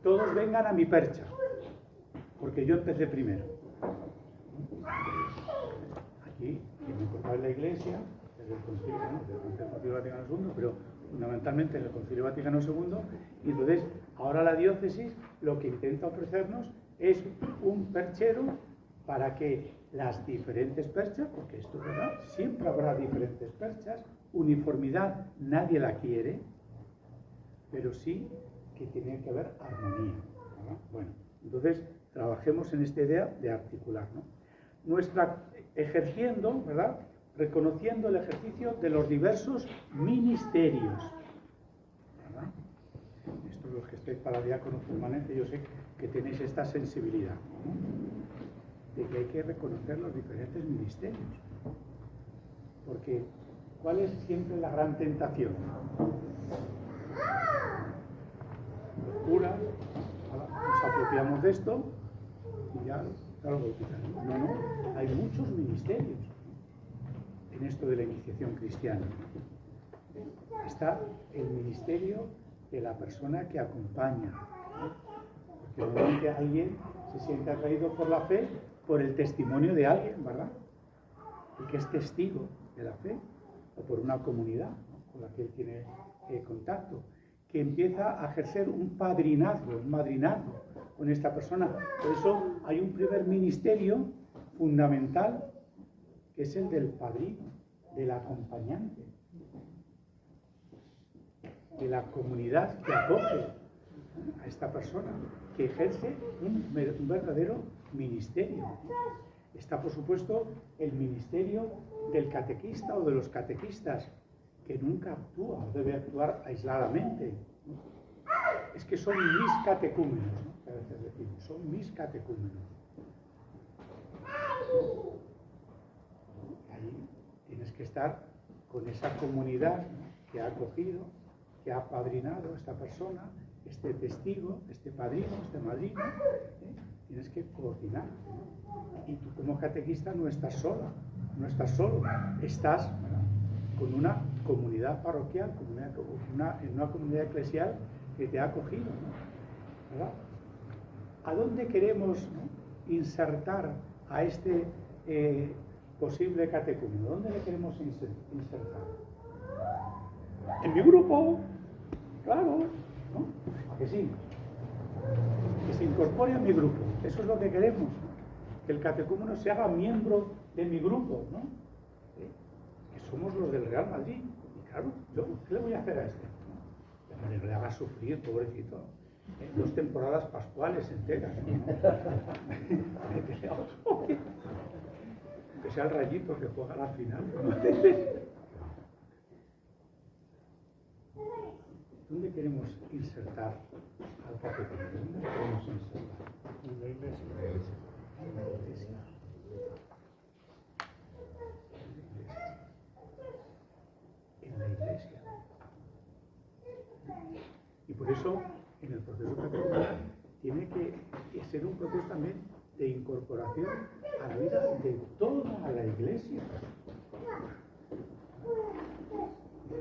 todos vengan a mi percha, porque yo empecé primero. Aquí, en el portal de la Iglesia, desde el Concilio Vaticano II, pero fundamentalmente en el Concilio Vaticano II, y entonces ahora la diócesis lo que intenta ofrecernos es un perchero para que las diferentes perchas, porque esto es verdad, siempre habrá diferentes perchas, uniformidad nadie la quiere, pero sí que tiene que haber armonía, ¿verdad? Bueno, entonces trabajemos en esta idea de articular, ¿no? Ejerciendo, ¿verdad? Reconociendo el ejercicio de los diversos ministerios, ¿verdad? Esto, los que estéis para diácono permanente, yo sé que tenéis esta sensibilidad, ¿no? De que hay que reconocer los diferentes ministerios, porque ¿cuál es siempre la gran tentación? Los curas, nos apropiamos de esto y ya lo bautizamos. No, hay muchos ministerios en esto de la iniciación cristiana. Está el ministerio de la persona que acompaña, porque normalmente alguien se siente atraído por la fe por el testimonio de alguien, ¿verdad? El que es testigo de la fe, o por una comunidad, ¿no?, con la que él tiene contacto, que empieza a ejercer un padrinazgo con esta persona. Por eso hay un primer ministerio fundamental, que es el del padrino, del acompañante, de la comunidad que acoge a esta persona, que ejerce un verdadero ministerio. Está, por supuesto, el ministerio del catequista o de los catequistas, que nunca actúa o debe actuar aisladamente. Es que son mis catecúmenos, ¿no? A veces decimos, son mis catecúmenos. Ahí tienes que estar con esa comunidad, ¿no?, que ha acogido, que ha apadrinado a esta persona, este testigo, este padrino, este madrino, tienes que coordinar, ¿no? Y tú como catequista no estás sola, no estás solo, estás, ¿verdad?, con una comunidad parroquial, en una comunidad eclesial que te ha acogido, ¿no? ¿Verdad? ¿A dónde queremos, ¿no?, insertar a este posible catecúmeno? ¿Dónde le queremos insertar? En mi grupo, claro, ¿no? ¿A que sí? Que se incorpore a mi grupo. Eso es lo que queremos, ¿no? Que el catecúmeno se haga miembro de mi grupo, ¿no? Que somos los del Real Madrid. Y claro, ¿qué le voy a hacer a este? ¿No? Le haga sufrir, pobrecito. 2 temporadas pascuales enteras, ¿no? Métele a otro. Que sea el Rayito que juega la final, ¿no? ¿Dónde queremos insertar al catecúmeno? ¿Dónde queremos insertar? En la iglesia. En la iglesia. En la iglesia. Y por eso, en el proceso catecumenal, tiene que ser un proceso también de incorporación a la vida de toda la iglesia.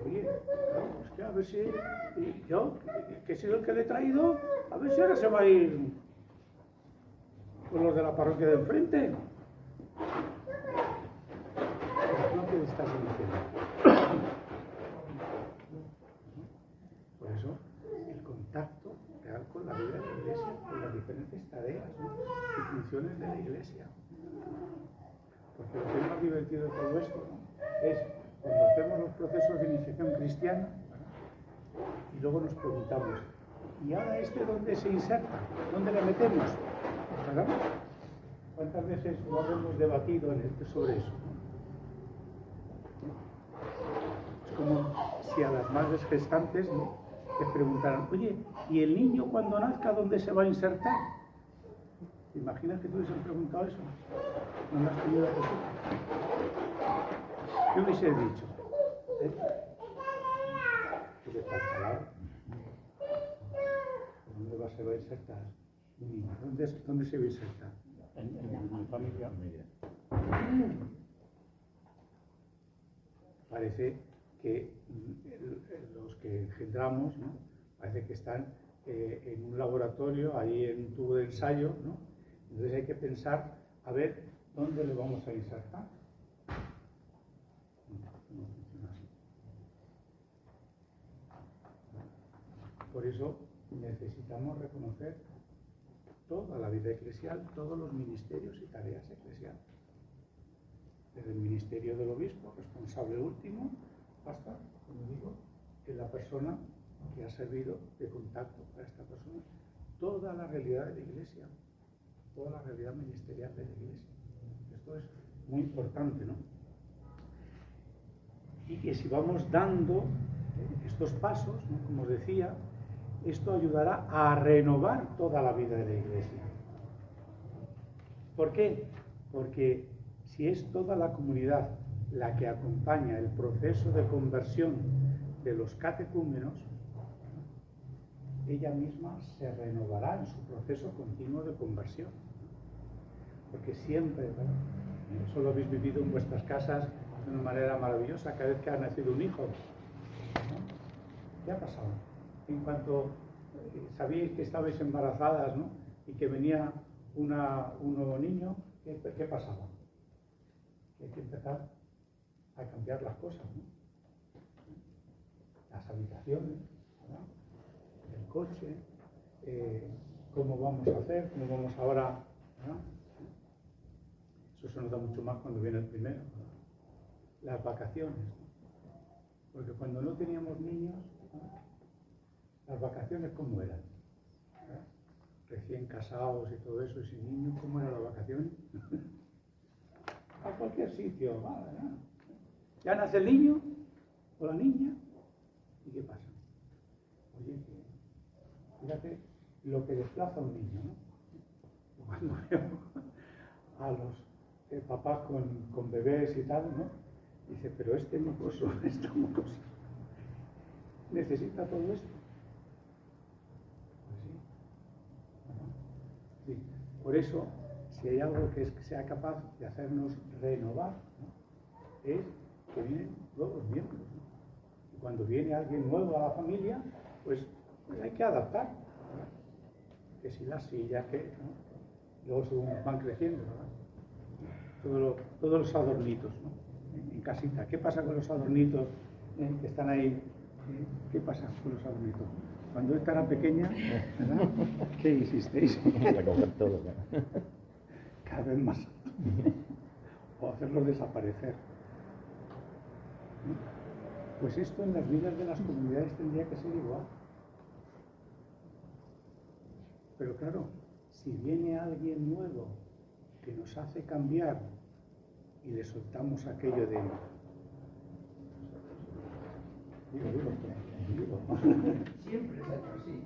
Oye, claro, es que a ver si yo, que he sido el que le he traído, a ver si ahora se va a ir con los de la parroquia de enfrente. Es lo que estás diciendo. Por eso, el contacto real con la vida de la iglesia, con las diferentes tareas, ¿no?, y funciones de la iglesia. Porque lo que es más divertido de todo esto, ¿no?, es cuando hacemos los procesos de iniciación cristiana, ¿verdad?, y luego nos preguntamos, ¿y ahora dónde se inserta? ¿Dónde le metemos? ¿Verdad? ¿Cuántas veces no hemos debatido sobre eso? Es como si a las madres gestantes, ¿no?, les preguntaran, oye, ¿y el niño cuando nazca dónde se va a insertar? ¿Te imaginas que tú hubiesen preguntado eso? ¿No me has tenido la respuesta? ¿Qué hubiese dicho? Porque está calado. ¿Dónde se va a insertar un niño? ¿Dónde se va a insertar? en mi familia parece que los que engendramos, ¿no? Parece que están en un laboratorio, ahí en un tubo de ensayo, ¿no? Entonces hay que pensar a ver dónde le vamos a insertar. No funciona así. Por eso necesitamos reconocer toda la vida eclesial, todos los ministerios y tareas eclesiales. Desde el ministerio del obispo, responsable último, hasta, como digo, que la persona que ha servido de contacto para esta persona. Toda la realidad de la Iglesia, toda la realidad ministerial de la Iglesia. Esto es muy importante, ¿no? Y que si vamos dando estos pasos, ¿no? Como os decía, esto ayudará a renovar toda la vida de la Iglesia. ¿Por qué? Porque si es toda la comunidad la que acompaña el proceso de conversión de los catecúmenos, ella misma se renovará en su proceso continuo de conversión. Porque siempre, ¿verdad? Eso lo habéis vivido en vuestras casas de una manera maravillosa cada vez que ha nacido un hijo, ¿no? ¿Qué ha pasado? En cuanto sabíais que estabais embarazadas, ¿no? Y que venía un nuevo niño, ¿qué pasaba? Que hay que empezar a cambiar las cosas, ¿no? Las habitaciones, ¿verdad? El coche, cómo vamos a hacer, cómo vamos ahora, ¿verdad? Eso se nota mucho más cuando viene el primero, ¿verdad? Las vacaciones, ¿no? Porque cuando no teníamos niños, ¿verdad? Las vacaciones, ¿cómo eran? ¿Verdad? Recién casados y todo eso, y sin niños, ¿cómo eran las vacaciones? A cualquier sitio, ¿verdad? Ya nace el niño o la niña, ¿y qué pasa? Oye, fíjate lo que desplaza a un niño, ¿no? Cuando veo a los papás con bebés y tal, ¿no? Dice, pero este mocoso, esta mocosa, ¿necesita todo esto? Pues sí. Bueno, sí. Por eso, si hay algo que sea capaz de hacernos renovar, ¿no? Es que vienen nuevos miembros, ¿no? Y cuando viene alguien nuevo a la familia, pues hay que adaptar, ¿verdad? Que si la silla, que, ¿no? Luego según van creciendo, ¿verdad? Todos los adornitos, ¿no? En casita. ¿Qué pasa con los adornitos que están ahí? ¿Qué pasa con los adornitos? Cuando esta era pequeña, ¿verdad? ¿Qué hicisteis? Recoger todo, ¿no? Cada vez más alto. O hacerlos desaparecer. ¿No? Pues esto en las vidas de las comunidades tendría que ser igual. Pero claro, si viene alguien nuevo que nos hace cambiar y le soltamos aquello de... Digo. Siempre es así.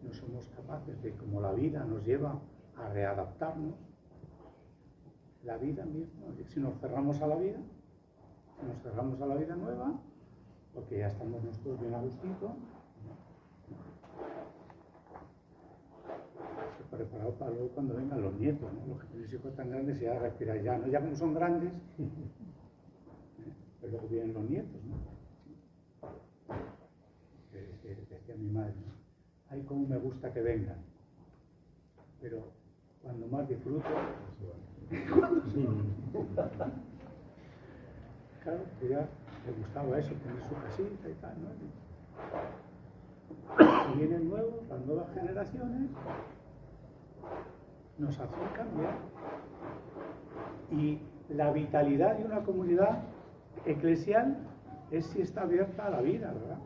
No somos capaces de, como la vida nos lleva a readaptarnos, la vida misma, si nos cerramos a la vida, nueva, porque ya estamos nosotros bien a gustito, preparado para luego cuando vengan los nietos, ¿no? Los que tienen hijos tan grandes y ya respiran ya, ¿no? Ya como son grandes, pero luego vienen los nietos, ¿no? Decía mi madre, ¿no? Ay, cómo me gusta que vengan, pero cuando más disfruto, claro, que ya le gustaba eso, tener su casita y tal, ¿no? Y vienen nuevos, las nuevas generaciones, nos hacen cambiar. Y la vitalidad de una comunidad eclesial es si está abierta a la vida, ¿verdad?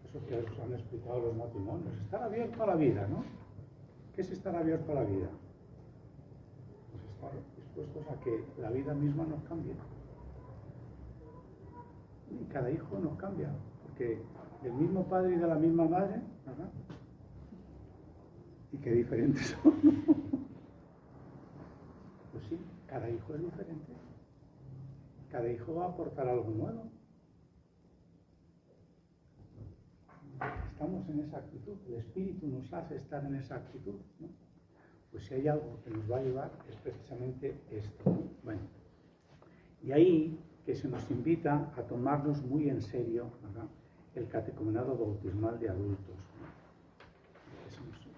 Eso que os han explicado los matrimonios, estar abierto a la vida, ¿no? ¿Qué es estar abierto a la vida? Pues estar dispuestos a que la vida misma nos cambie. Y cada hijo nos cambia, porque del mismo padre y de la misma madre, ¿verdad? Y qué diferentes son. Pues sí, cada hijo es diferente. Cada hijo va a aportar algo nuevo. Estamos en esa actitud. El Espíritu nos hace estar en esa actitud, ¿no? pues si hay algo que nos va a ayudar es precisamente esto, ¿no? Bueno, y ahí que se nos invita a tomarnos muy en serio, ¿verdad?, el catecumenado bautismal de adultos, ¿no?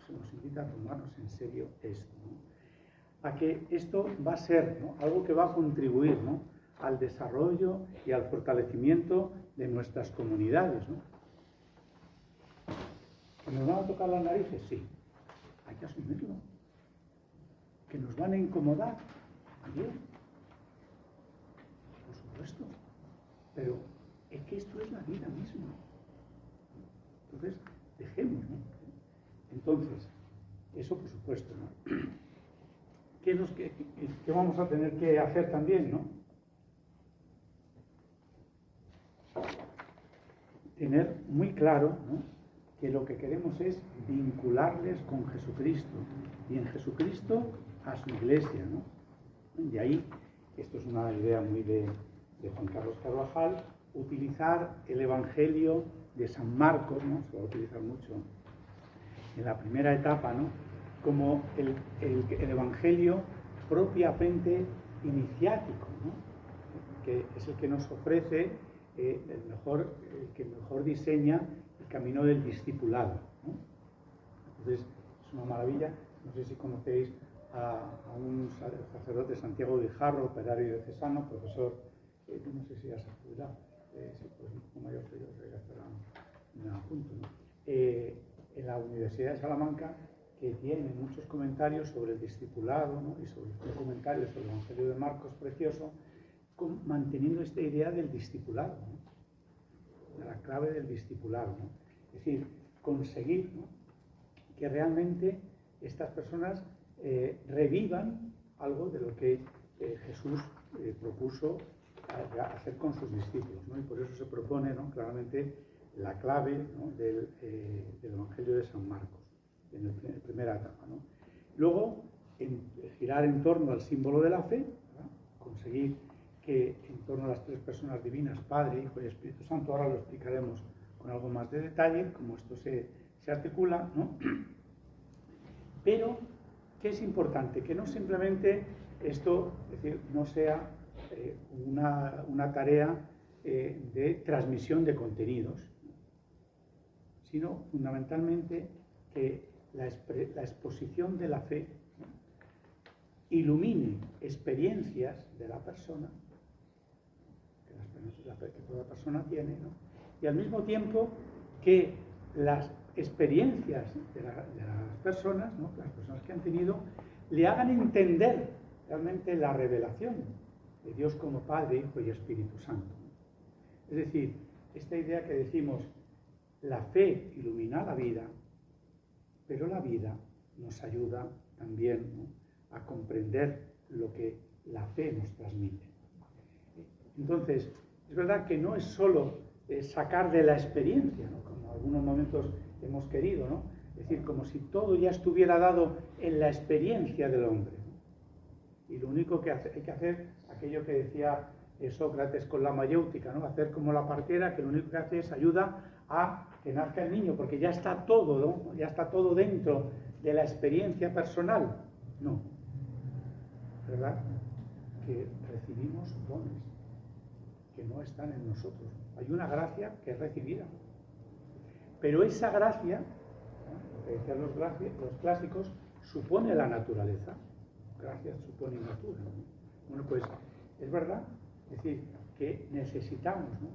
Se nos invita a tomarnos en serio esto, ¿no? A que esto va a ser, ¿no?, algo que va a contribuir, ¿no?, al desarrollo y al fortalecimiento de nuestras comunidades, ¿no? ¿Que nos van a tocar las narices? Sí, hay que asumirlo. ¿Que nos van a incomodar? También, por supuesto, pero es que esto es la vida misma. Entonces, dejemos, ¿no? Entonces, eso por supuesto, ¿no? ¿Qué vamos a tener que hacer también, no? Tener muy claro, ¿no?, que lo que queremos es vincularles con Jesucristo y en Jesucristo a su iglesia, ¿no? De ahí, esto es una idea muy de Juan Carlos Carvajal, utilizar el Evangelio de San Marcos, ¿no?, se va a utilizar mucho en la primera etapa, ¿no?, como el Evangelio propiamente iniciático, ¿no?, que es el que nos ofrece el que mejor diseña el camino del discipulado, ¿no? Entonces, es una maravilla. No sé si conocéis a un sacerdote, Santiago Guijarro, operario diocesano, profesor, no sé si ya se ha jubilado, sí, pues un mayor que yo, que ya estará a punto, ¿no?, en la Universidad de Salamanca, que tiene muchos comentarios sobre el discipulado, ¿no?, y sobre un comentario sobre el Evangelio de Marcos precioso, manteniendo esta idea del discipulado, ¿no?, de la clave del discipulado, ¿no? Es decir, conseguir, ¿no?, que realmente estas personas revivan algo de lo que Jesús propuso hacer con sus discípulos, ¿no? Y por eso se propone, ¿no?, claramente la clave, ¿no?, del Evangelio de San Marcos, en la primera etapa, ¿no? Luego, girar en torno al símbolo de la fe, ¿verdad?, conseguir que en torno a las tres personas divinas, Padre, Hijo y Espíritu Santo, ahora lo explicaremos con algo más de detalle, cómo esto se articula, ¿no? Pero, ¿qué es importante? Que no simplemente esto, es decir, no sea una tarea de transmisión de contenidos, sino fundamentalmente que la exposición de la fe, ¿no?, ilumine experiencias de la persona, que toda persona tiene, ¿no?, y al mismo tiempo que las experiencias de las personas, ¿no?, las personas que han tenido, le hagan entender realmente la revelación de Dios como Padre, Hijo y Espíritu Santo. Es decir, esta idea que decimos, la fe ilumina la vida, pero la vida nos ayuda también, ¿no?, a comprender lo que la fe nos transmite. Entonces, es verdad que no es solo sacar de la experiencia, ¿no?, como en algunos momentos hemos querido, ¿no?, es decir, como si todo ya estuviera dado en la experiencia del hombre, ¿no? Y lo único que hay que hacer, aquello que decía Sócrates con la mayéutica, ¿no?, hacer como la partera, que lo único que hace es ayuda a que nazca el niño, porque ya está todo, ¿no?, ya está todo dentro de la experiencia personal. No, ¿verdad?, que recibimos dones que no están en nosotros. Hay una gracia que es recibida, pero esa gracia, ¿no?, lo que decían los clásicos, supone la naturaleza. Gracia supone natura, ¿no? Bueno, pues es verdad, es decir, que necesitamos, ¿no?,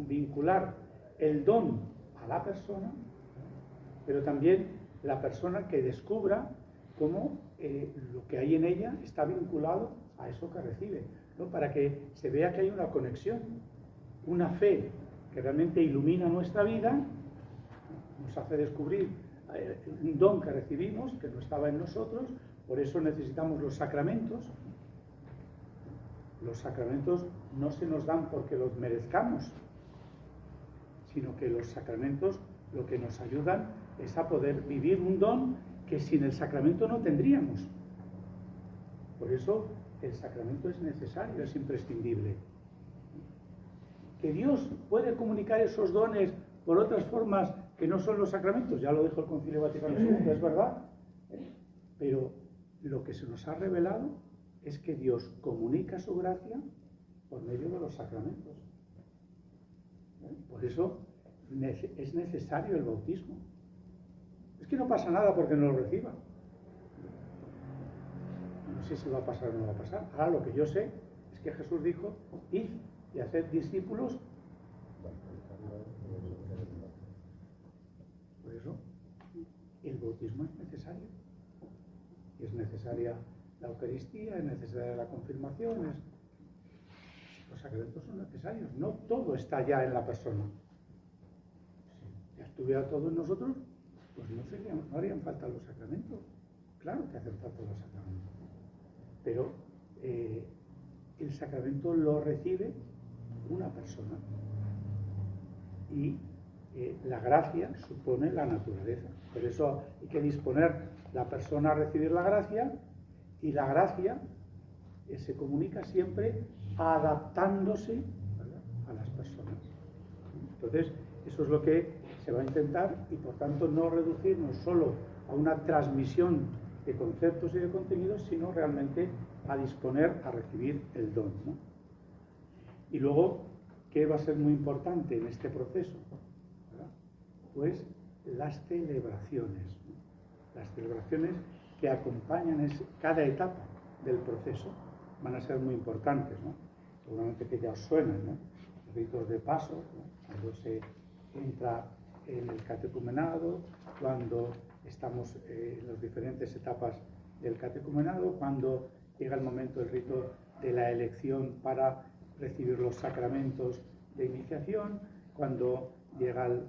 vincular el don a la persona, pero también la persona que descubra cómo lo que hay en ella está vinculado a eso que recibe, ¿no?, para que se vea que hay una conexión, una fe que realmente ilumina nuestra vida, nos hace descubrir un don que recibimos, que no estaba en nosotros. Por eso necesitamos los sacramentos. Los sacramentos no se nos dan porque los merezcamos, sino que los sacramentos lo que nos ayudan es a poder vivir un don que sin el sacramento no tendríamos. Por eso el sacramento es necesario, es imprescindible. Que Dios puede comunicar esos dones por otras formas que no son los sacramentos, ya lo dijo el Concilio Vaticano II, es verdad, pero lo que se nos ha revelado es que Dios comunica su gracia por medio de los sacramentos. Por eso es necesario el bautismo. Es que no pasa nada porque no lo reciba. No sé si va a pasar o no va a pasar. Ahora lo que yo sé es que Jesús dijo, id y haced discípulos. Por eso el bautismo es necesario. Es necesaria la Eucaristía, es necesaria la confirmación. Los sacramentos son necesarios. No todo está ya en la persona. Si ya estuviera todo en nosotros, pues no harían falta los sacramentos. Claro que hacen falta los sacramentos. Pero el sacramento lo recibe una persona. Y la gracia supone la naturaleza. Por eso hay que disponer la persona a recibir la gracia, y la gracia se comunica siempre adaptándose, ¿verdad?, a las personas. Entonces, eso es lo que se va a intentar, y por tanto no reducirnos solo a una transmisión de conceptos y de contenidos, sino realmente a disponer a recibir el don, ¿no? Y luego, ¿qué va a ser muy importante en este proceso? ¿Verdad? Pues las celebraciones, ¿no? Las celebraciones que acompañan cada etapa del proceso van a ser muy importantes, ¿no? Seguramente que ya os suenan, ¿no? Los ritos de paso, ¿no? Cuando se entra en el catecumenado, cuando estamos en las diferentes etapas del catecumenado, cuando llega el momento del rito de la elección para recibir los sacramentos de iniciación, cuando llegan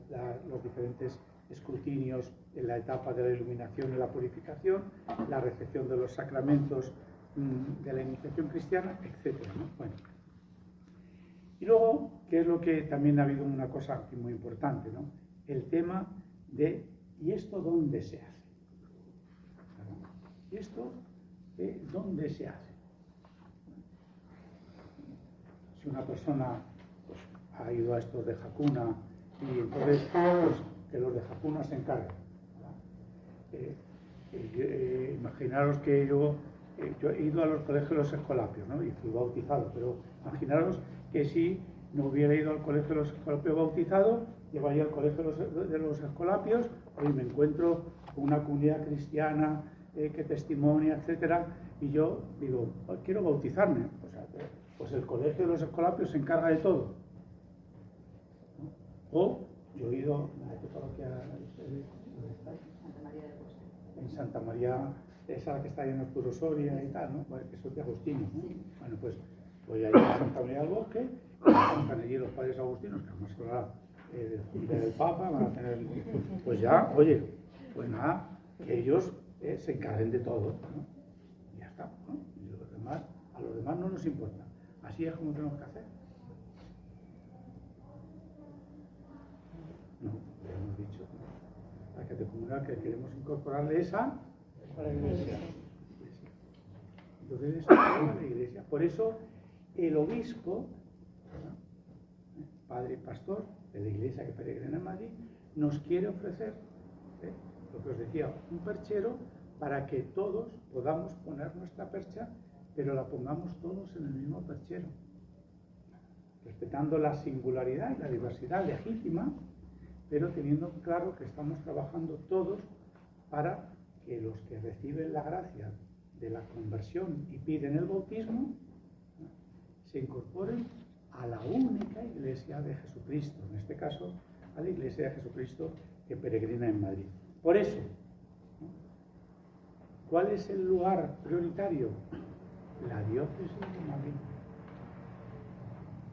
los diferentes escrutinios en la etapa de la iluminación y la purificación, la recepción de los sacramentos de la iniciación cristiana, etc., ¿no? Bueno. Y luego, ¿qué es lo que también ha habido una cosa aquí muy importante, ¿no? El tema de ¿y esto dónde se hace? ¿Y esto dónde se hace? Si una persona pues, ha ido a estos de Jacuna y entonces pues, que los de Jacuna se encarguen. Imaginaros que yo he ido a los colegios de los escolapios, ¿no? Y fui bautizado, pero imaginaros que si no hubiera ido al colegio de los escolapios bautizado, llego ahí al colegio de los escolapios, hoy me encuentro con una comunidad cristiana que testimonia, etcétera, y yo digo, quiero bautizarme. O sea, pues el colegio de los escolapios se encarga de todo, ¿no? O yo he ido a qué parroquia Santa María del Bosque. en Santa María, esa que está ahí en Arturo Soria y tal, ¿no? Que son de agustinos, ¿no? Sí. Bueno, pues voy a ir a Santa María del Bosque, están allí los padres agustinos, que además ahora del Papa van a tener, pues ya, oye, pues nada, que ellos se encarguen de todo, ¿no? Y ya está, ¿no? Y a los demás no nos importa. Así es como tenemos que hacer. No, ya hemos dicho, ¿no? La catecumenal que queremos incorporarle esa a la Iglesia. Entonces eso es la Iglesia. Por eso el obispo, ¿no?, padre y pastor de la Iglesia que peregrina en Madrid, nos quiere ofrecer, lo que os decía, un perchero para que todos podamos poner nuestra percha, pero la pongamos todos en el mismo perchero, respetando la singularidad y la diversidad legítima, pero teniendo claro que estamos trabajando todos para que los que reciben la gracia de la conversión y piden el bautismo, ¿no?, se incorporen a la única Iglesia de Jesucristo, en este caso a la Iglesia de Jesucristo que peregrina en Madrid. Por eso, ¿no?, ¿cuál es el lugar prioritario? La diócesis de Madrid,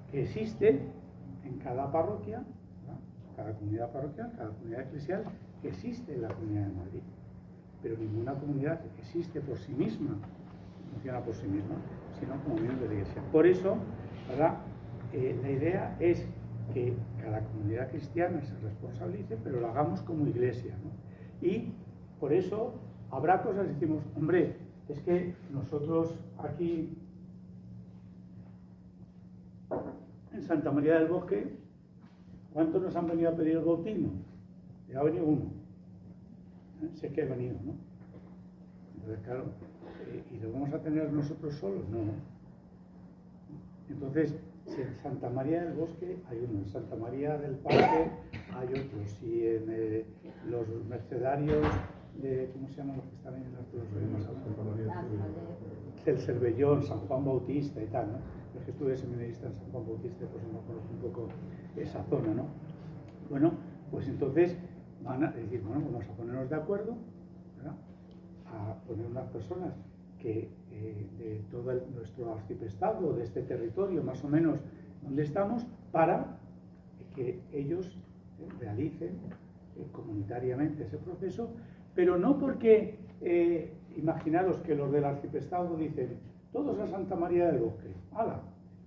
que existe en cada parroquia, ¿no?, cada comunidad parroquial, cada comunidad eclesial, que existe en la Comunidad de Madrid. Pero ninguna comunidad existe por sí misma, funciona por sí misma, sino como miembro de la Iglesia. Por eso, ¿verdad?, la idea es que cada comunidad cristiana se responsabilice, pero lo hagamos como Iglesia, ¿no? Y por eso habrá cosas que decimos, hombre, es que nosotros aquí en Santa María del Bosque, ¿cuántos nos han venido a pedir el bautismo? Ya ha venido uno. Sé que ha venido, ¿no? Entonces, claro, ¿y lo vamos a tener nosotros solos? No. Entonces, si en Santa María del Bosque hay uno, en Santa María del Parque hay otros, y en los mercedarios de, ¿cómo se llaman los que están en los Santa María del Cervellón. el Cervellón, San Juan Bautista y tal, ¿no? Los que estuve seminarista en San Juan Bautista, pues me conozco un poco esa zona, ¿no? Bueno, pues entonces van a decir, bueno, vamos a ponernos de acuerdo, ¿verdad? A poner unas personas que de todo nuestro arciprestazgo, de este territorio más o menos donde estamos, para que ellos realicen comunitariamente ese proceso, pero no porque, imaginaros que los del arciprestazgo dicen, todos a Santa María del Bosque, ¡hala!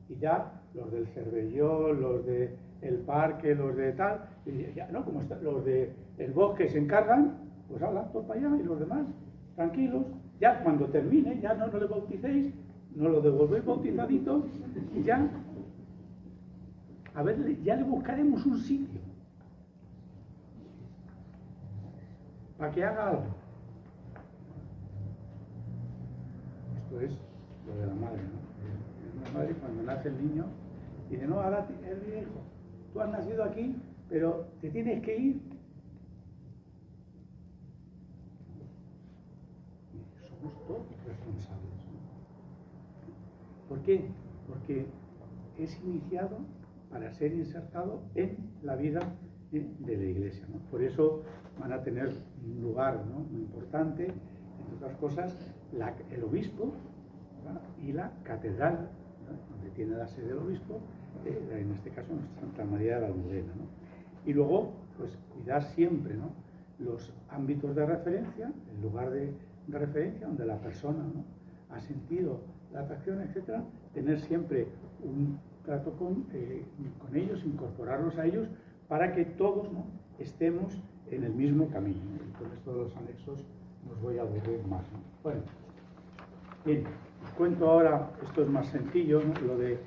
Y ya los del Cervellón, los del Parque, los de tal, y ya, ¿no? Como los del Bosque se encargan, pues ¡hala! Todos para allá, y los demás, tranquilos. Ya cuando termine, ya no le bauticéis, no lo devolvéis bautizadito, y ya, a ver, ya le buscaremos un sitio para que haga algo. Esto es lo de la madre, ¿no? La madre, cuando nace el niño, dice, no, ahora es viejo, tú has nacido aquí, pero te tienes que ir. Somos todos responsables, ¿no? ¿Por qué? Porque es iniciado para ser insertado en la vida de la Iglesia, ¿no? Por eso van a tener un lugar, ¿no?, muy importante, entre otras cosas, el obispo, ¿verdad?, y la catedral, ¿verdad?, donde tiene la sede del obispo, en este caso Santa María de la Almudena, ¿no? Y luego, pues cuidar siempre, ¿no?, los ámbitos de referencia, el lugar de referencia donde la persona, ¿no?, ha sentido la atracción, etcétera, tener siempre un trato con ellos, incorporarlos a ellos, para que todos, ¿no?, estemos en el mismo camino. Y con esto de los anexos nos voy a aburrir más, ¿no? Bueno, bien, os cuento ahora, esto es más sencillo, ¿no?, lo de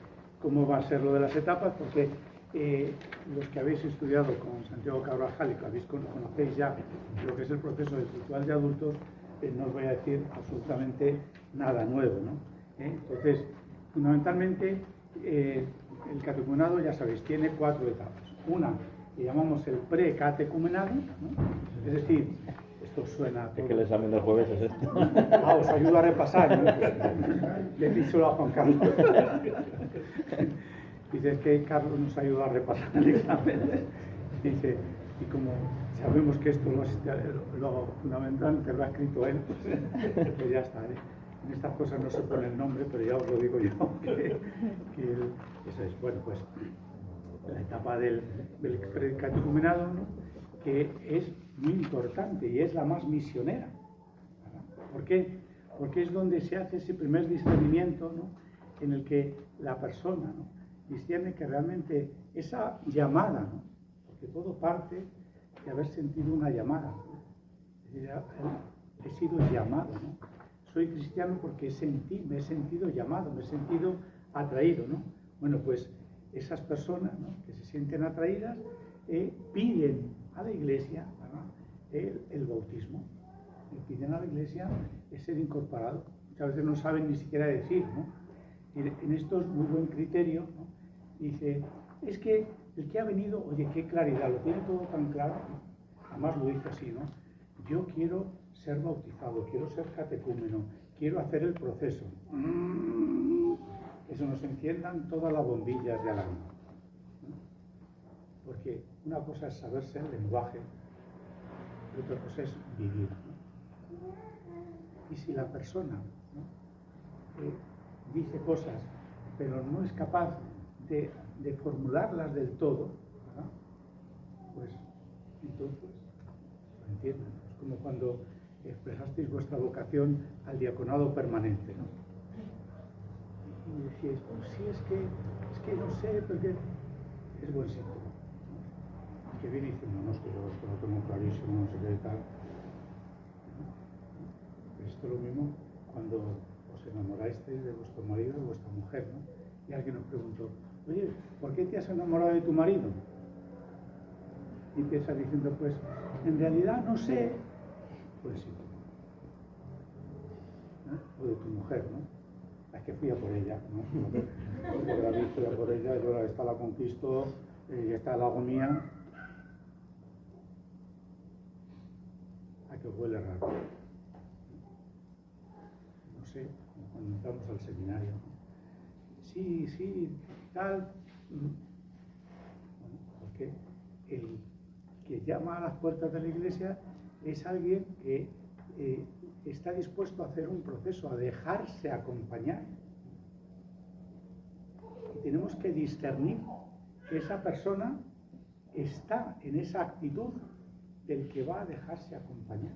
cómo va a ser lo de las etapas, porque los que habéis estudiado con Santiago Carvajal y que conocéis ya lo que es el proceso del ritual de adultos, no os voy a decir absolutamente nada nuevo, ¿no? Entonces, fundamentalmente, el catecumenado, ya sabéis, tiene 4 etapas. Una que llamamos el precatecumenado, ¿no? Es decir, esto suena a todo. Es que el examen del jueves es esto. Ah, os ayudo a repasar, ¿no? Le díselo a Juan Carlos. Dice que Carlos nos ayuda a repasar el examen. Dice, y como sabemos que esto lo fundamentalmente lo ha escrito él, pues ya está, ¿eh? En estas cosas no se pone el nombre, pero ya os lo digo yo, eso es. Bueno, pues la etapa del catecumenado, ¿no?, que es muy importante y es la más misionera, ¿verdad? ¿Por qué? Porque es donde se hace ese primer discernimiento, ¿no?, en el que la persona, ¿no?, discierne que realmente esa llamada, ¿no?, porque todo parte de haber sentido una llamada, ¿no? Es decir, he sido llamado, ¿no? Soy cristiano porque me he sentido llamado, me he sentido atraído, ¿no? Bueno, pues esas personas, ¿no?, que se sienten atraídas piden a la Iglesia, ¿verdad?, el bautismo. Piden a la Iglesia ser incorporado. Muchas veces no saben ni siquiera decir, ¿no? Y en esto es muy buen criterio, ¿no? Dice, es que el que ha venido, oye, qué claridad, lo tiene todo tan claro, ¿no? Además lo dice así, ¿no? Yo quiero ser bautizado, quiero ser catecúmeno, quiero hacer el proceso. Que se nos enciendan todas las bombillas de alarma, ¿no? Porque una cosa es saberse el lenguaje y otra cosa es vivir, ¿no? Y si la persona, ¿no?, dice cosas, pero no es capaz de formularlas del todo, ¿verdad?, pues entonces lo entienden. Es como cuando expresasteis vuestra vocación al diaconado permanente, ¿no? Y decíais, pues sí, es que no sé, porque es buen síntoma, ¿no? Que viene diciendo, no, es que yo esto lo tengo clarísimo, no sé qué tal. Esto es lo mismo cuando os enamorasteis de vuestro marido o de vuestra mujer, ¿no? Y alguien os preguntó, oye, ¿por qué te has enamorado de tu marido? Y empieza diciendo, pues, en realidad no sé. Pues sí. o de tu mujer, ¿no? La que fui a por ella, ¿no? Porque David fui a por ella, yo esta la conquisto, y esta la hago mía. ¿A que huele raro? No sé, como cuando entramos al seminario, ¿no? Sí, tal. Bueno, porque el que llama a las puertas de la iglesia es alguien que está dispuesto a hacer un proceso, a dejarse acompañar. Y tenemos que discernir que esa persona está en esa actitud del que va a dejarse acompañar.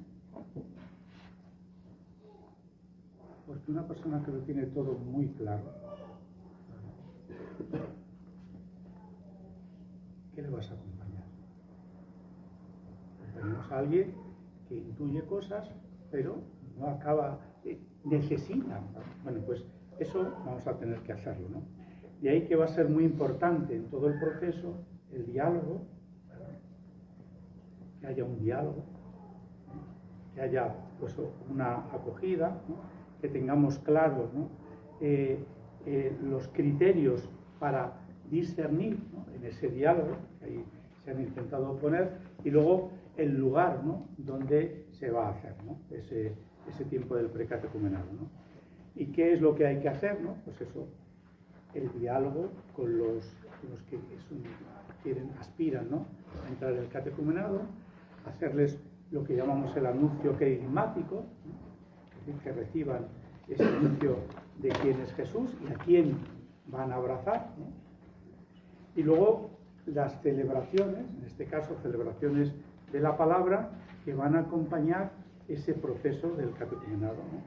Porque una persona que lo tiene todo muy claro, ¿qué le vas a acompañar? Tenemos a alguien que intuye cosas, pero no acaba, necesita, ¿no? Bueno, pues eso vamos a tener que hacerlo, ¿no? De ahí que va a ser muy importante en todo el proceso el diálogo, ¿verdad? Que haya un diálogo, que haya pues una acogida, ¿no? Que tengamos claros, ¿no? Los criterios para discernir, ¿no? En ese diálogo, que ahí se han intentado poner, y luego el lugar, ¿no? Donde se va a hacer, ¿no? Ese tiempo del precatecumenado, ¿no? ¿Y qué es lo que hay que hacer, ¿no? Pues eso, el diálogo con los que aspiran, ¿no? A entrar en el catecumenado, hacerles lo que llamamos el anuncio querigmático, ¿no? Es decir, que reciban ese anuncio de quién es Jesús y a quién van a abrazar, ¿no? Y luego las celebraciones, en este caso celebraciones de la palabra, que van a acompañar ese proceso del catecumenado, ¿no?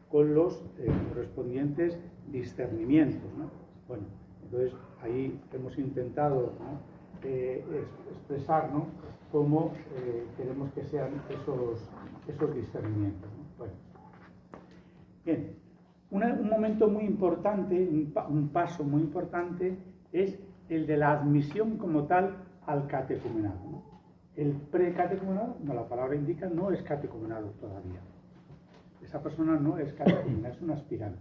Con los correspondientes discernimientos, ¿no? Bueno, entonces ahí hemos intentado, ¿no? Expresar, ¿no? Cómo queremos que sean esos discernimientos, ¿no? Bueno. Bien, un momento muy importante, un paso muy importante es el de la admisión como tal al catecumenado, ¿no? El precatecumenado, como la palabra indica, no es catecumenado todavía. Esa persona no es catecúmena, es un aspirante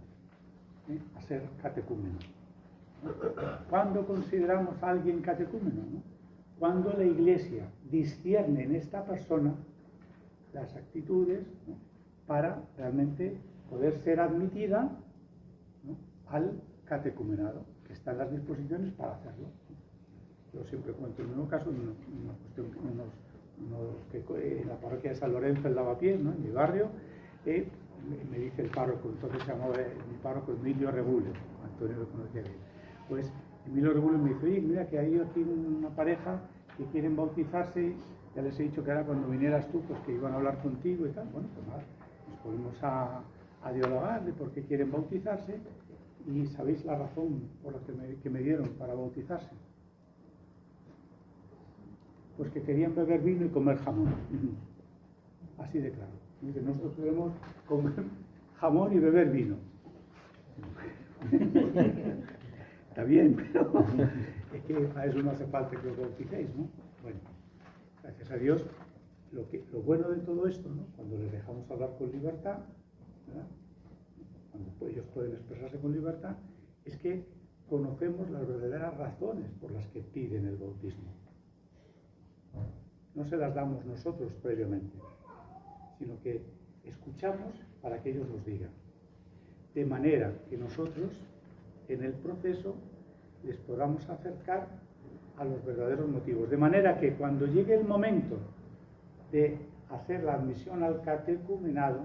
a ser catecúmeno. ¿Cuándo consideramos a alguien catecúmeno, ¿no? Cuando la Iglesia discierne en esta persona las actitudes, ¿no? Para realmente poder ser admitida, ¿no? Al catecumenado, que están las disposiciones para hacerlo. Yo siempre cuento el mismo caso, una cuestión que en la parroquia de San Lorenzo, en Lavapiés, ¿no? En mi barrio, me dice el párroco, entonces se llamaba mi párroco Emilio Regulo, Antonio lo conocía bien. Pues Emilio Regulo me dice, oye, mira que hay aquí una pareja que quieren bautizarse, ya les he dicho que ahora cuando vinieras tú, pues que iban a hablar contigo y tal. Bueno, pues nada, nos ponemos a dialogar de por qué quieren bautizarse, y ¿sabéis la razón por la que me dieron para bautizarse? Pues que querían beber vino y comer jamón. Así de claro. Dice, nosotros queremos comer jamón y beber vino. Está bien, pero es que para eso no hace falta que os bauticéis, ¿no? Bueno, gracias a Dios, lo bueno de todo esto, ¿no? Cuando les dejamos hablar con libertad, ¿verdad? Cuando ellos pueden expresarse con libertad, es que conocemos las verdaderas razones por las que piden el bautismo. No se las damos nosotros previamente, sino que escuchamos para que ellos nos digan. De manera que nosotros, en el proceso, les podamos acercar a los verdaderos motivos. De manera que cuando llegue el momento de hacer la admisión al catecumenado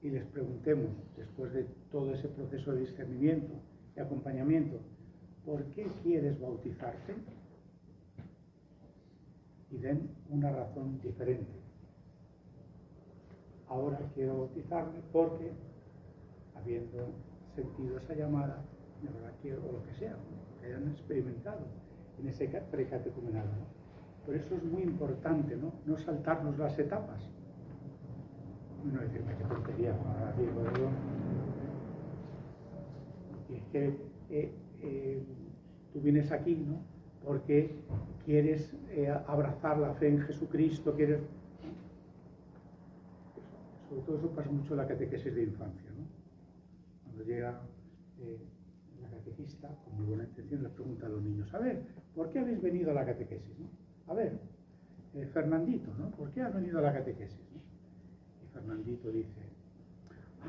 y les preguntemos, después de todo ese proceso de discernimiento y acompañamiento, ¿por qué quieres bautizarte? Y den una razón diferente. Ahora quiero bautizarme porque, habiendo sentido esa llamada, de verdad quiero, o lo que sea, ¿no? Que hayan experimentado en ese precatecumenado, ¿no? Por eso es muy importante, ¿no? No saltarnos las etapas. No decirme qué tontería, ahora digo yo. Y es que tú vienes aquí, ¿no? Porque quieres abrazar la fe en Jesucristo, quieres... Eso sobre todo eso pasa mucho en la catequesis de infancia, ¿no? Cuando llega la catequista, con muy buena intención, le pregunta a los niños, a ver, ¿por qué habéis venido a la catequesis? ¿No? A ver, Fernandito, ¿no? ¿Por qué has venido a la catequesis? ¿No? Y Fernandito dice,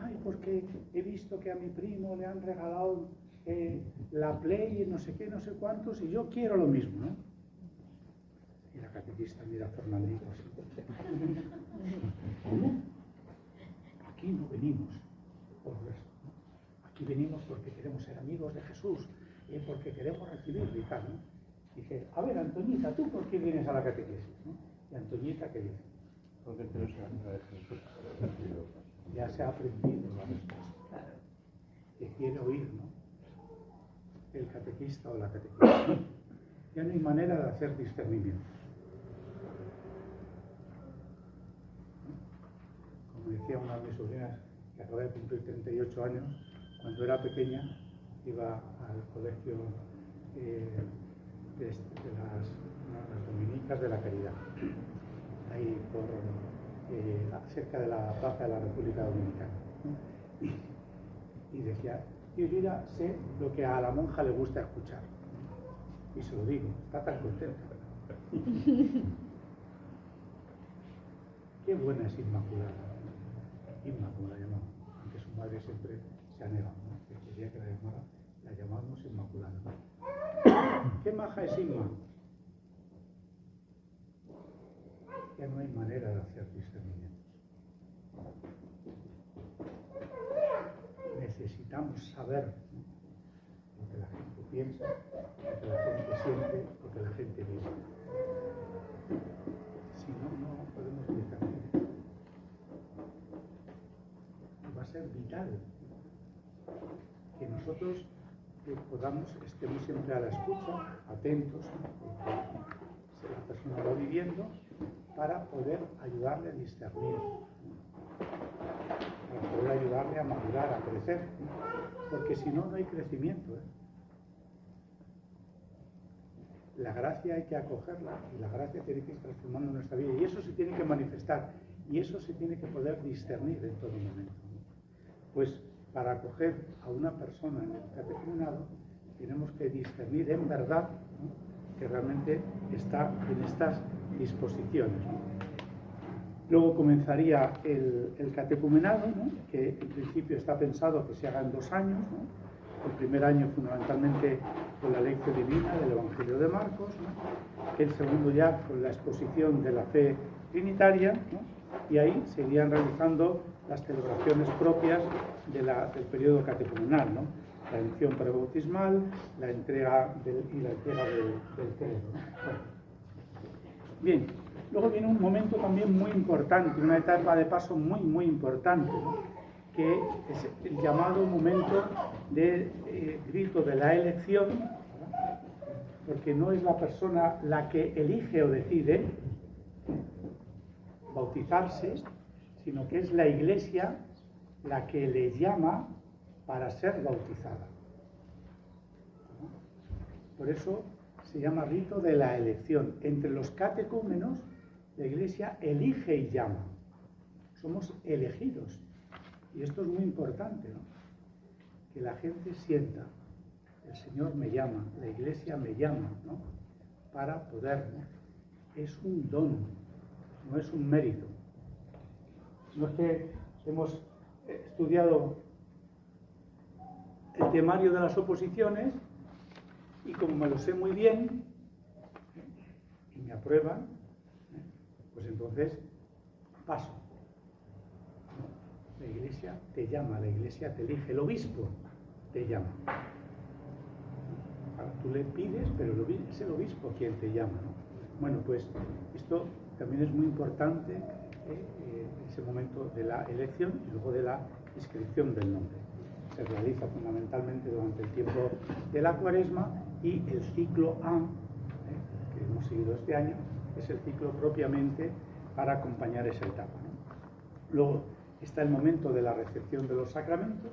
ay, porque he visto que a mi primo le han regalado la Play y no sé qué, no sé cuántos, y yo quiero lo mismo, ¿no? Y la catequista mira a Fernandito así. Aquí no venimos por esto, ¿no? Aquí venimos porque queremos ser amigos de Jesús, porque queremos recibirlo y tal, ¿no? Dije, a ver, Antoñita, ¿tú por qué vienes a la catequesis? ¿No? Y Antoñita, ¿qué dice? Porque quiero ser amigo de Jesús. Ya se ha aprendido la respuesta. Que quiere oír, ¿no? El catequista o la catequista. Ya no hay manera de hacer discernimientos. Como decía una de mis sobrinas, que acaba de cumplir 38 años, cuando era pequeña iba al colegio de las dominicas de la Caridad, ahí por cerca de la plaza de la República Dominicana, ¿no? Y decía, yo ya sé lo que a la monja le gusta escuchar, y se lo digo, está tan contenta. Qué buena es Inmaculada. Inmaculada llamamos, aunque su madre siempre se ha negado, ¿no? Que quería que la llamamos Inmaculada. ¿Qué maja es Inma? Ya no hay manera de hacer discernimientos. Necesitamos saber, ¿no?, lo que la gente piensa, lo que la gente siente, lo que la gente vive. Si no, no podemos discernir. Va a ser vital que nosotros estemos siempre a la escucha, atentos, si la persona va viviendo, para poder ayudarle a discernir, para poder ayudarle a madurar, a crecer, porque si no, no hay crecimiento, ¿eh? La gracia hay que acogerla y la gracia tiene que ir transformando nuestra vida y eso se tiene que manifestar y eso se tiene que poder discernir en todo momento, ¿no? Pues para acoger a una persona en el catecumenado tenemos que discernir en verdad, ¿no?, que realmente está en estas disposiciones, ¿no? Luego comenzaría el catecumenado, ¿no?, que en principio está pensado que se haga en 2 años, ¿no? El primer año fundamentalmente con la lección divina del Evangelio de Marcos, ¿no?, el segundo ya con la exposición de la fe trinitaria, ¿no?, y ahí seguirían realizando las celebraciones propias del periodo catecumenal, ¿no?, la elección prebautismal, la entrega del credo, ¿no? Bueno. Bien, luego viene un momento también muy importante, una etapa de paso muy, muy importante, ¿no?, que es el llamado momento de grito de la elección, ¿verdad?, porque no es la persona la que elige o decide bautizarse, sino que es la Iglesia la que le llama para ser bautizada. Por eso se llama rito de la elección. Entre los catecúmenos, la Iglesia elige y llama. Somos elegidos. Y esto es muy importante, ¿no?, que la gente sienta, el Señor me llama, la Iglesia me llama, ¿no?, para poder, ¿no? Es un don, no es un mérito. No es que hemos estudiado el temario de las oposiciones y como me lo sé muy bien y me aprueban, pues entonces paso. La Iglesia te llama, la Iglesia te elige, el obispo te llama. Ahora, tú le pides, pero es el obispo quien te llama, ¿no? Bueno, pues esto también es muy importante, ese momento de la elección y luego de la inscripción del nombre. Se realiza fundamentalmente durante el tiempo de la Cuaresma y el ciclo A, que hemos seguido este año, es el ciclo propiamente para acompañar esa etapa, ¿no? Luego está el momento de la recepción de los sacramentos.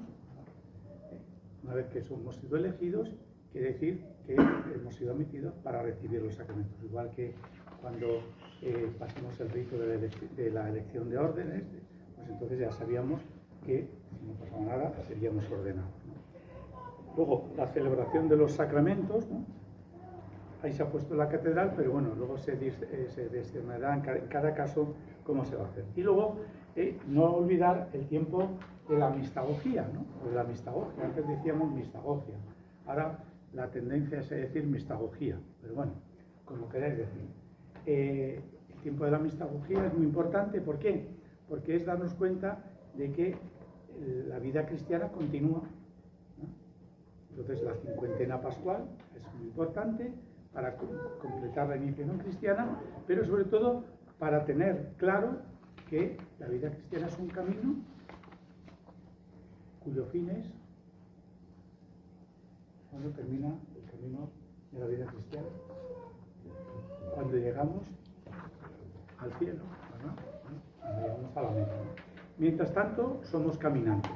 Una vez que hemos sido elegidos, quiere decir que hemos sido admitidos para recibir los sacramentos. Igual que cuando pasamos el rito de la elección de órdenes, pues pues entonces ya sabíamos que si no pasaba nada seríamos ordenados, ¿no? Luego, la celebración de los sacramentos, ¿no? Ahí se ha puesto la catedral, pero bueno, luego se discernirá en cada caso cómo se va a hacer. Y luego, no olvidar el tiempo de la mistagogía, ¿no? De la mistagogia. Antes decíamos mistagogia. Ahora la tendencia es decir mistagogía, pero bueno, como queráis decir. El tiempo de la mistagogía es muy importante. ¿Por qué? Porque es darnos cuenta de que la vida cristiana continúa, ¿no? Entonces la cincuentena pascual es muy importante para completar la iniciación cristiana, pero sobre todo para tener claro que la vida cristiana es un camino cuyo fin es cuando termina el camino de la vida cristiana, cuando llegamos al cielo, ¿verdad? Cuando llegamos a la meta, ¿no? Mientras tanto, somos caminantes.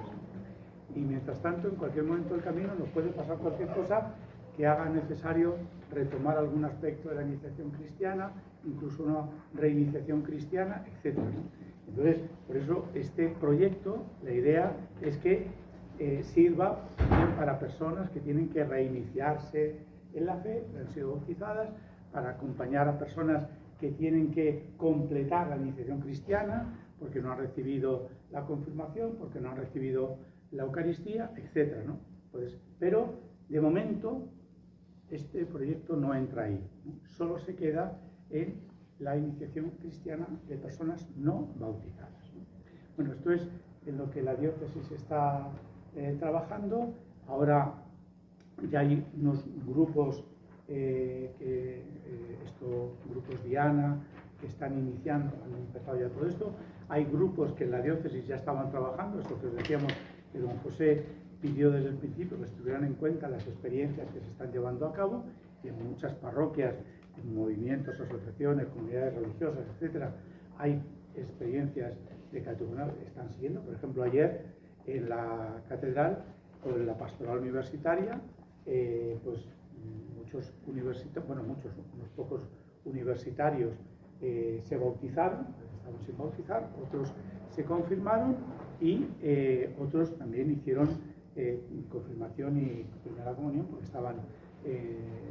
Y mientras tanto, en cualquier momento del camino nos puede pasar cualquier cosa que haga necesario retomar algún aspecto de la iniciación cristiana, incluso una reiniciación cristiana, etc., ¿no? Entonces, por eso este proyecto, la idea es que sirva bien para personas que tienen que reiniciarse en la fe, que han sido bautizadas, para acompañar a personas que tienen que completar la iniciación cristiana, porque no han recibido la confirmación, porque no han recibido la Eucaristía, etc., ¿no? Pues, pero, de momento, este proyecto no entra ahí, ¿no? Solo se queda en la iniciación cristiana de personas no bautizadas, ¿no? Bueno, esto es en lo que la diócesis está trabajando. Ahora ya hay unos grupos, grupos Diana, que están iniciando, han empezado ya todo esto. Hay grupos que en la diócesis ya estaban trabajando, eso que os decíamos que don José pidió desde el principio que estuvieran en cuenta las experiencias que se están llevando a cabo, y en muchas parroquias, en movimientos, asociaciones, comunidades religiosas, etcétera, hay experiencias de catecumenado que están siguiendo. Por ejemplo, ayer en la catedral o en la pastoral universitaria, pues unos pocos universitarios se bautizaron, estaban sin bautizar, otros se confirmaron y otros también hicieron confirmación y primera comunión porque estaban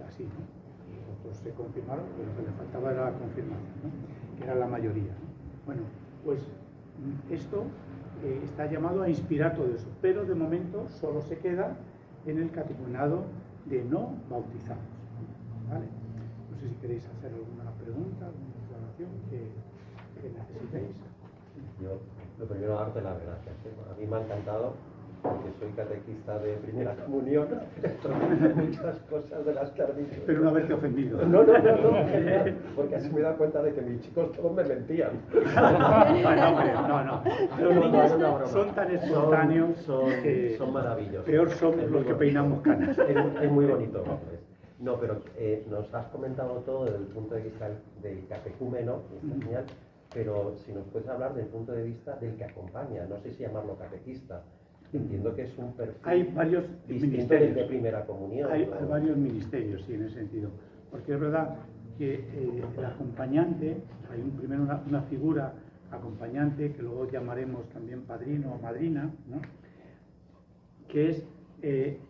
así, ¿no? Y otros se confirmaron, pero lo que les faltaba era la confirmación, ¿no? Que era la mayoría, ¿no? Bueno, pues esto está llamado a inspirar todo eso, pero de momento solo se queda en el catecumenado de no bautizados, ¿vale? No sé si queréis hacer alguna pregunta, alguna aclaración que necesitéis. Yo, lo primero, darte las gracias. A mí me ha encantado, porque soy catequista de primera comunión, muchas cosas de las que has dicho. Espero no haberte ofendido. No, porque así me he dado cuenta de que mis chicos todos me mentían. No. Los niños es una broma. son tan espontáneos que son maravillosos. peor somos los que peinamos canas. Es muy bonito. No, pero nos has comentado todo desde el punto de vista del catecúmeno, y está genial, pero si nos puedes hablar del punto de vista del que acompaña, no sé si llamarlo catequista. Entiendo que es un perfil hay varios distinto ministerios del de primera comunión. hay varios ministerios, sí, en ese sentido, porque es verdad que el acompañante, hay primero una figura acompañante que luego llamaremos también padrino o madrina, ¿no? Que es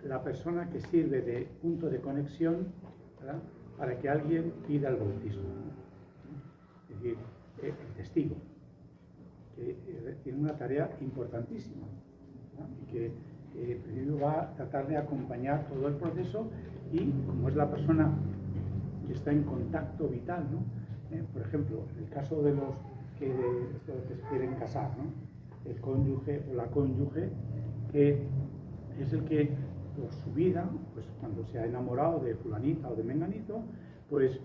la persona que sirve de punto de conexión, ¿verdad?, para que alguien pida el bautismo, ¿no? Es decir, el testigo, que tiene una tarea importantísima, ¿no? Y que primero va a tratar de acompañar todo el proceso, y como es la persona que está en contacto vital, ¿no? Por ejemplo, en el caso de los que se quieren casar, ¿no? El cónyuge o la cónyuge, que es el que por su vida, pues cuando se ha enamorado de fulanita o de menganito, pues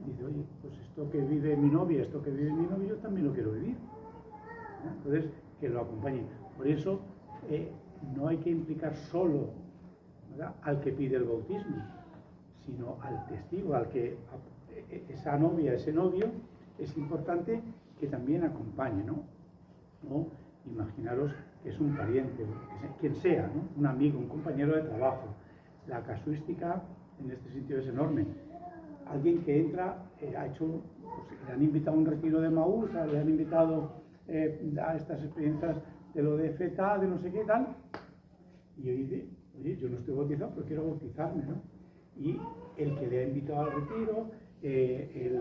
dice, oye, pues esto que vive mi novia, esto que vive mi novio, yo también lo quiero vivir, ¿no? Entonces, que lo acompañe. Por eso no hay que implicar solo, ¿verdad?, al que pide el bautismo, sino al testigo, al que esa novia, ese novio, es importante que también acompañe, ¿no? ¿No? Imaginaros que es un pariente, quien sea, ¿no? Un amigo, un compañero de trabajo. La casuística en este sitio es enorme. Alguien que entra, ha hecho, pues, le han invitado a un retiro de Maús, le han invitado da estas experiencias de lo de fe tal, de no sé qué tal. Y yo dije, oye, yo no estoy bautizado, pero quiero bautizarme, ¿no? Y el que le ha invitado al retiro, el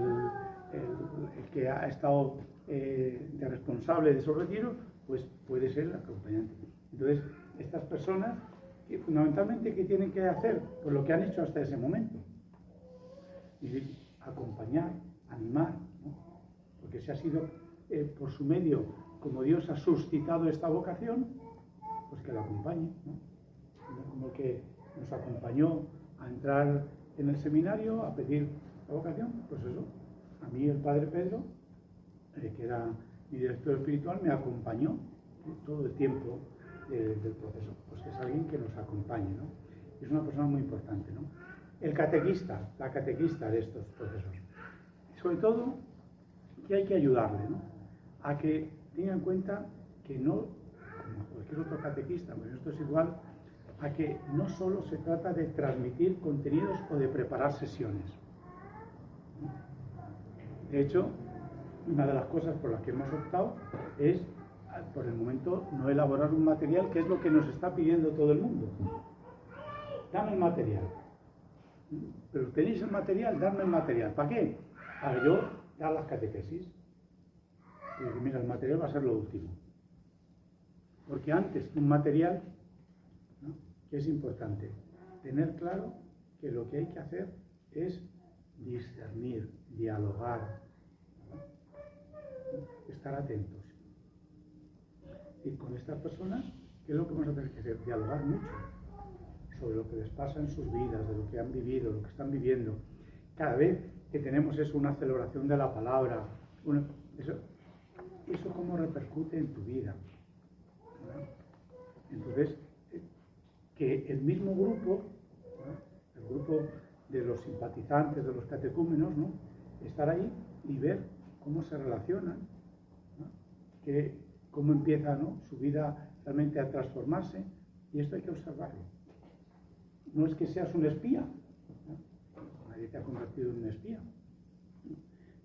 que ha estado de responsable de esos retiros, pues puede ser el acompañante. Entonces, estas personas, que fundamentalmente, ¿qué tienen que hacer? Pues lo que han hecho hasta ese momento. Y acompañar, animar, ¿no? Porque si ha sido por su medio, como Dios ha suscitado esta vocación, pues que la acompañe, ¿no? Como el que nos acompañó a entrar en el seminario, a pedir la vocación, pues eso. A mí el padre Pedro, que era mi director espiritual, me acompañó todo el tiempo del proceso. Pues que es alguien que nos acompañe, ¿no? Es una persona muy importante, ¿no? El catequista, la catequista de estos procesos. Sobre todo, que hay que ayudarle, ¿no? A que tenga en cuenta que no, como cualquier otro catequista, pero esto es igual, a que no solo se trata de transmitir contenidos o de preparar sesiones. De hecho, una de las cosas por las que hemos optado es, por el momento, no elaborar un material, que es lo que nos está pidiendo todo el mundo. Dame el material. Pero tenéis el material, dadme el material. ¿Para qué? Para yo dar las catequesis. Y mira, el material va a ser lo último. Porque antes que un material, ¿no? Que es importante tener claro que lo que hay que hacer es discernir, dialogar, ¿no? Estar atentos. Y con estas personas, ¿qué es lo que vamos a tener que hacer? Dialogar mucho sobre lo que les pasa en sus vidas, de lo que han vivido, lo que están viviendo. Cada vez que tenemos eso, una celebración de la palabra, eso cómo repercute en tu vida, ¿no? Entonces, que el mismo grupo, ¿no? El grupo de los simpatizantes, de los catecúmenos, ¿no? Estar ahí y ver cómo se relacionan, ¿no? Cómo empieza, ¿no? Su vida realmente a transformarse, y esto hay que observarlo. No es que seas un espía, ¿no? Nadie te ha convertido en un espía, ¿no?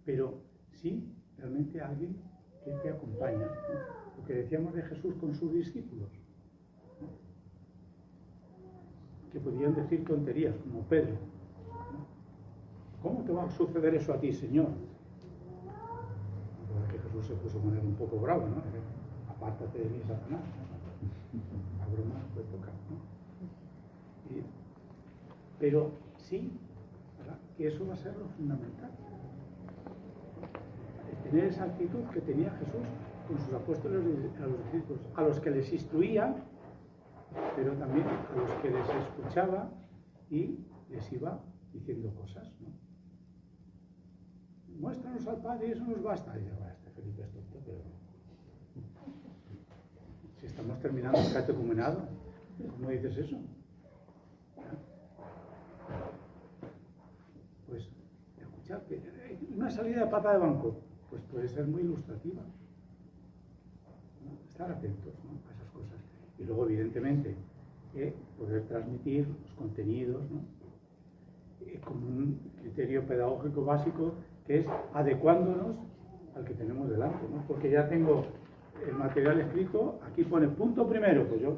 Pero sí realmente alguien que te acompaña, ¿no? Lo que decíamos de Jesús con sus discípulos, ¿no? Que podían decir tonterías, como Pedro, ¿no? ¿Cómo te va a suceder eso a ti, Señor? Que Jesús se puso a poner un poco bravo, ¿no? Apártate de mí, Satanás. La broma fue poca, ¿no? Pero sí, ¿verdad? Que eso va a ser lo fundamental. Tener esa actitud que tenía Jesús con sus apóstoles a los discípulos, a los que les instruía, pero también a los que les escuchaba y les iba diciendo cosas, ¿no? Muéstranos al Padre y eso nos basta. Y dice, bueno, este Felipe es tonto, pero si estamos terminando el catecumenado, ¿cómo dices eso? Pues escuchar, una salida de pata de banco, pues puede ser muy ilustrativa, ¿no? Estar atentos, ¿no? A esas cosas. Y luego, evidentemente, poder transmitir los contenidos, ¿no? Con un criterio pedagógico básico, que es adecuándonos al que tenemos delante, ¿no? Porque ya tengo el material escrito, aquí pone punto primero, pues yo,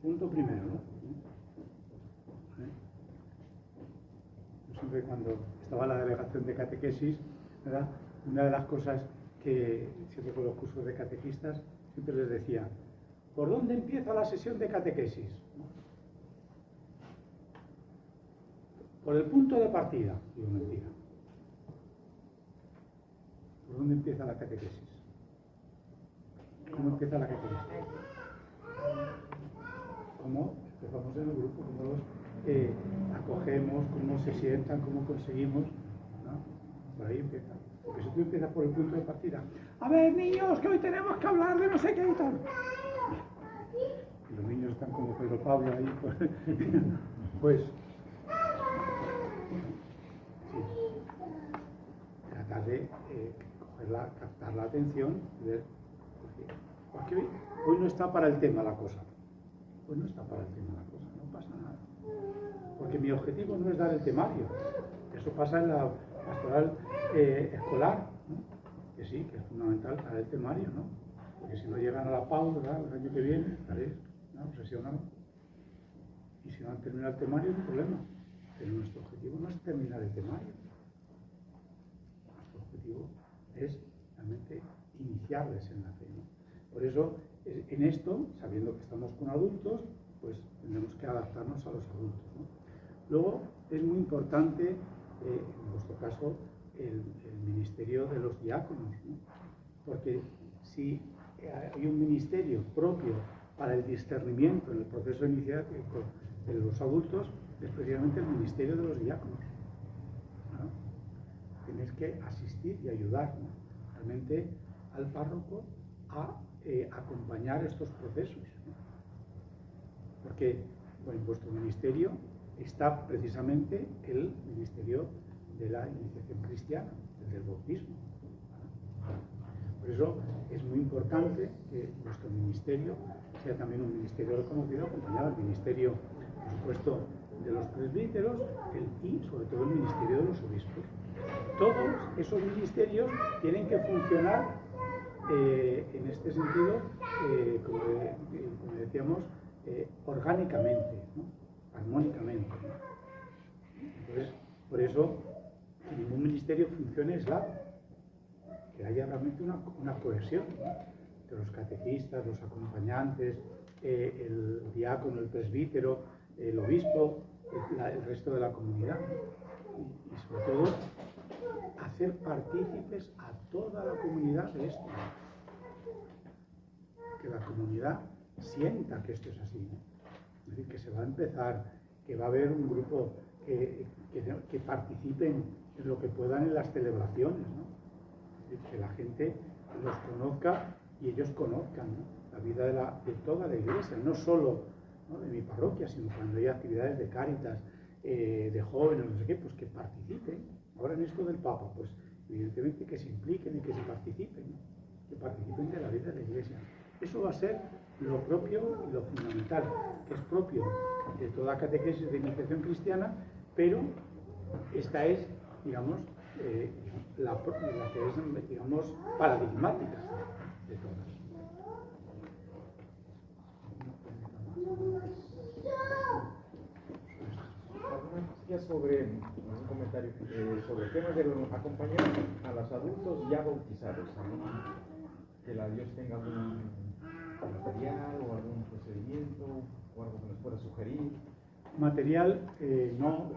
punto primero, ¿no? Yo siempre, cuando estaba en la delegación de catequesis, ¿verdad? Una de las cosas que siempre con los cursos de catequistas siempre les decía, ¿por dónde empieza la sesión de catequesis? Por el punto de partida. Digo, mentira. ¿Por dónde empieza la catequesis? ¿Cómo empieza la catequesis? ¿Cómo empezamos en el grupo? ¿Cómo los acogemos? ¿Cómo se sientan? ¿Cómo conseguimos? ¿No? Por ahí empieza. Porque si tú empiezas por el punto de partida, a ver, niños, que hoy tenemos que hablar de no sé qué y tal. Y los niños están como Pedro Pablo ahí, pues sí. Tratar de captar la atención y ver, porque hoy no está para el tema la cosa. Hoy no está para el tema la cosa, no pasa nada. Porque mi objetivo no es dar el temario. Eso pasa en la pastoral escolar, ¿no? Que sí, que es fundamental para el temario, ¿no? porque si no llegan a la PAU, ¿verdad? El año que viene, estaréis, ¿no? Obsesionados. Y si no han terminado el temario, no hay problema. Pero nuestro objetivo no es terminar el temario. Nuestro objetivo es realmente iniciarles en la fe, ¿no? Por eso, en esto, sabiendo que estamos con adultos, pues tenemos que adaptarnos a los adultos, ¿no? Luego, es muy importante, en vuestro caso, el ministerio de los diáconos, ¿no? Porque si hay un ministerio propio para el discernimiento en el proceso iniciático de los adultos, es precisamente el ministerio de los diáconos, ¿no? Tienes que asistir y ayudar, ¿no? Realmente al párroco a acompañar estos procesos, ¿no? Porque bueno, en vuestro ministerio está precisamente el ministerio de la iniciación cristiana, el del bautismo. Por eso es muy importante que vuestro ministerio sea también un ministerio reconocido, acompañado al ministerio, por supuesto, de los presbíteros y sobre todo el ministerio de los obispos. Todos esos ministerios tienen que funcionar en este sentido, como decíamos, orgánicamente, ¿no? Armónicamente, ¿no? Entonces, por eso, que ningún ministerio funcione aislado, que haya realmente una cohesión, ¿no? Entre los catequistas, los acompañantes, el diácono, el presbítero, el obispo, el resto de la comunidad, ¿no? Y sobre todo, hacer partícipes a toda la comunidad de esto, ¿no? Que la comunidad sienta que esto es así, ¿no? Es decir, que se va a empezar, que va a haber un grupo que participen en lo que puedan en las celebraciones, ¿no? Es decir, que la gente los conozca y ellos conozcan, ¿no? La vida de toda la iglesia, no solo, ¿no? De mi parroquia, sino cuando hay actividades de Cáritas, de jóvenes, no sé qué, pues que participen. Ahora en esto del Papa, pues evidentemente que se impliquen y que se participen, ¿no? Que participen de la vida de la iglesia. Eso va a ser lo propio y lo fundamental, que es propio de toda catequesis de iniciación cristiana, pero esta es, digamos, la que es, digamos, paradigmática de todas. Alguna cosilla sobre un comentario sobre el tema de acompañar a los adultos ya bautizados, ¿no? Que la Dios tenga algún material o algún procedimiento o algo que nos pueda sugerir. Material, no,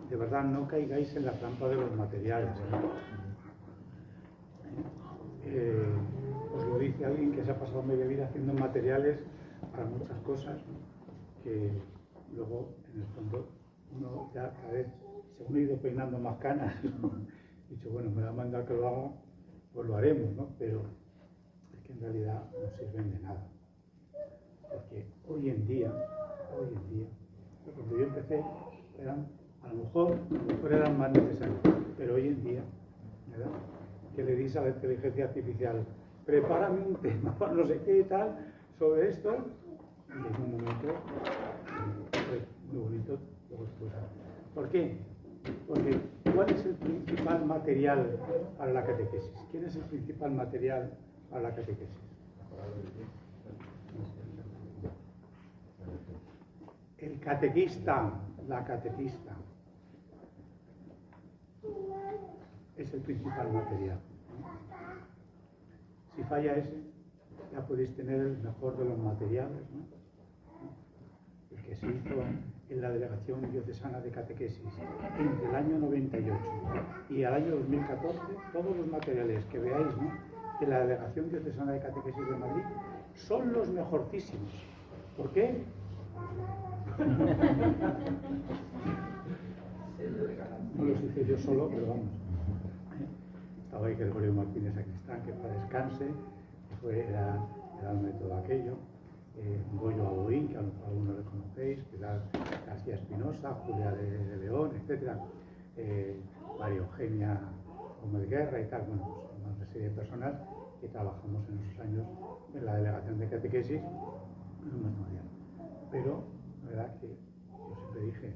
y de verdad no caigáis en la trampa de los materiales, ¿no? Os lo dice alguien que se ha pasado media vida haciendo materiales para muchas cosas, ¿no? Que luego en el fondo uno ya cada vez, según he ido peinando más canas, he dicho, bueno, me va a mandar que lo haga, pues lo haremos, ¿no? Pero es que en realidad no sirven de nada. Porque hoy en día, cuando yo empecé, a lo mejor eran más necesarios, pero hoy en día, ¿verdad? Que le dices a la inteligencia artificial, prepárame un tema, no sé qué y tal, sobre esto, y en un momento, muy bonito, lo respuesta. ¿Por qué? Porque ¿cuál es el principal material para la catequesis? ¿Quién es el principal material para la catequesis? El catequista, la catequista, es el principal material. Si falla ese, ya podéis tener el mejor de los materiales, ¿no? El que se hizo en la Delegación Diocesana de Catequesis entre el año 98 y el año 2014, todos los materiales que veáis, ¿no?, de la Delegación Diocesana de Catequesis de Madrid son los mejortísimos. ¿Por qué? No los hice yo solo, pero vamos. Estaba ahí Gregorio Martínez Sacristán, que para descanse, que era el método aquello. Goyo Aboín, que a lo mejor algunos le conocéis, Pilar García Espinosa, Julia de León, etc. María Eugenia Gómez Guerra y tal. Bueno, pues una serie de personas que trabajamos en esos años en la Delegación de Catequesis en un memorial. Pero, la verdad que yo siempre dije,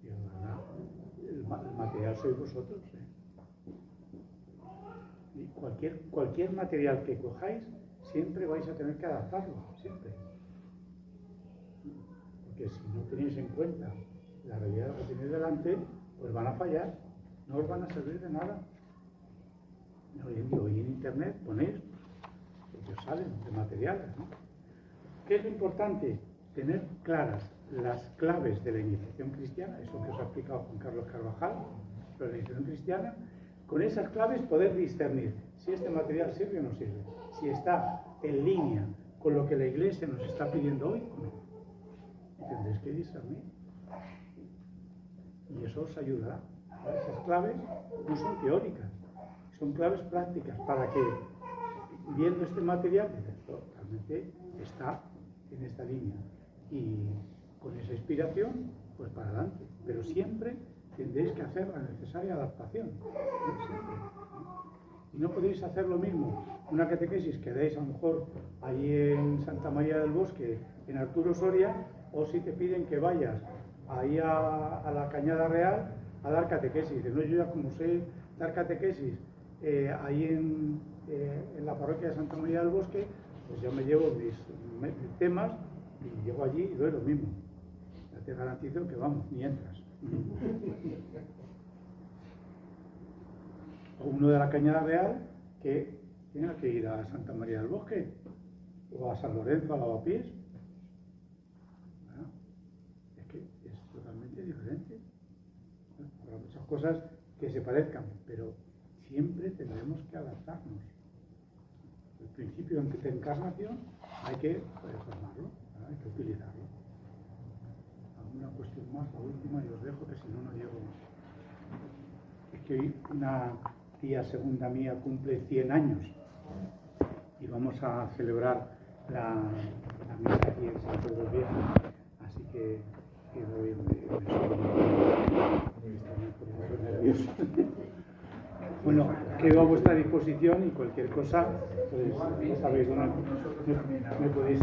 digo, la verdad, el material sois vosotros, ¿eh? Y cualquier material que cojáis, siempre vais a tener que adaptarlo, siempre. Porque si no tenéis en cuenta la realidad que tenéis delante, pues van a fallar, no os van a servir de nada. Hoy en internet ponéis, ellos salen de materiales, ¿no? ¿Qué es lo importante? Tener claras las claves de la iniciación cristiana, eso que os ha explicado Juan Carlos Carvajal, sobre la iniciación cristiana. Con esas claves poder discernir si este material sirve o no sirve, si está en línea con lo que la Iglesia nos está pidiendo hoy o no. Y tendréis que discernir. Y eso os ayudará. Esas claves no son teóricas, son claves prácticas para que, viendo este material, esto realmente está en esta línea. Y con esa inspiración, pues para adelante. Pero siempre tendréis que hacer la necesaria adaptación. Siempre. Y no podéis hacer lo mismo, una catequesis que deis a lo mejor allí en Santa María del Bosque, en Arturo Soria, o si te piden que vayas ahí a la Cañada Real a dar catequesis. No, yo ya como sé dar catequesis ahí en la parroquia de Santa María del Bosque, pues yo me llevo mis temas y llego allí y doy lo mismo. Ya te garantizo que vamos, ni entras. O uno de la Cañada Real que tenga que ir a Santa María del Bosque o a San Lorenzo, a Lavapiés. Bueno, es que es totalmente diferente. Bueno, habrá muchas cosas que se parezcan, pero siempre tendremos que adaptarnos. El principio de encarnación hay que reformarlo, ¿verdad? Hay que utilizarlo. Alguna cuestión más, la última, y os dejo que si no, no llego. Es que hoy una tía segunda mía cumple 100 años y vamos a celebrar la misa aquí en San Pedro Viejo, así que hoy me nervioso. Bueno, quedo a vuestra disposición y cualquier cosa, pues sabéis dónde me podéis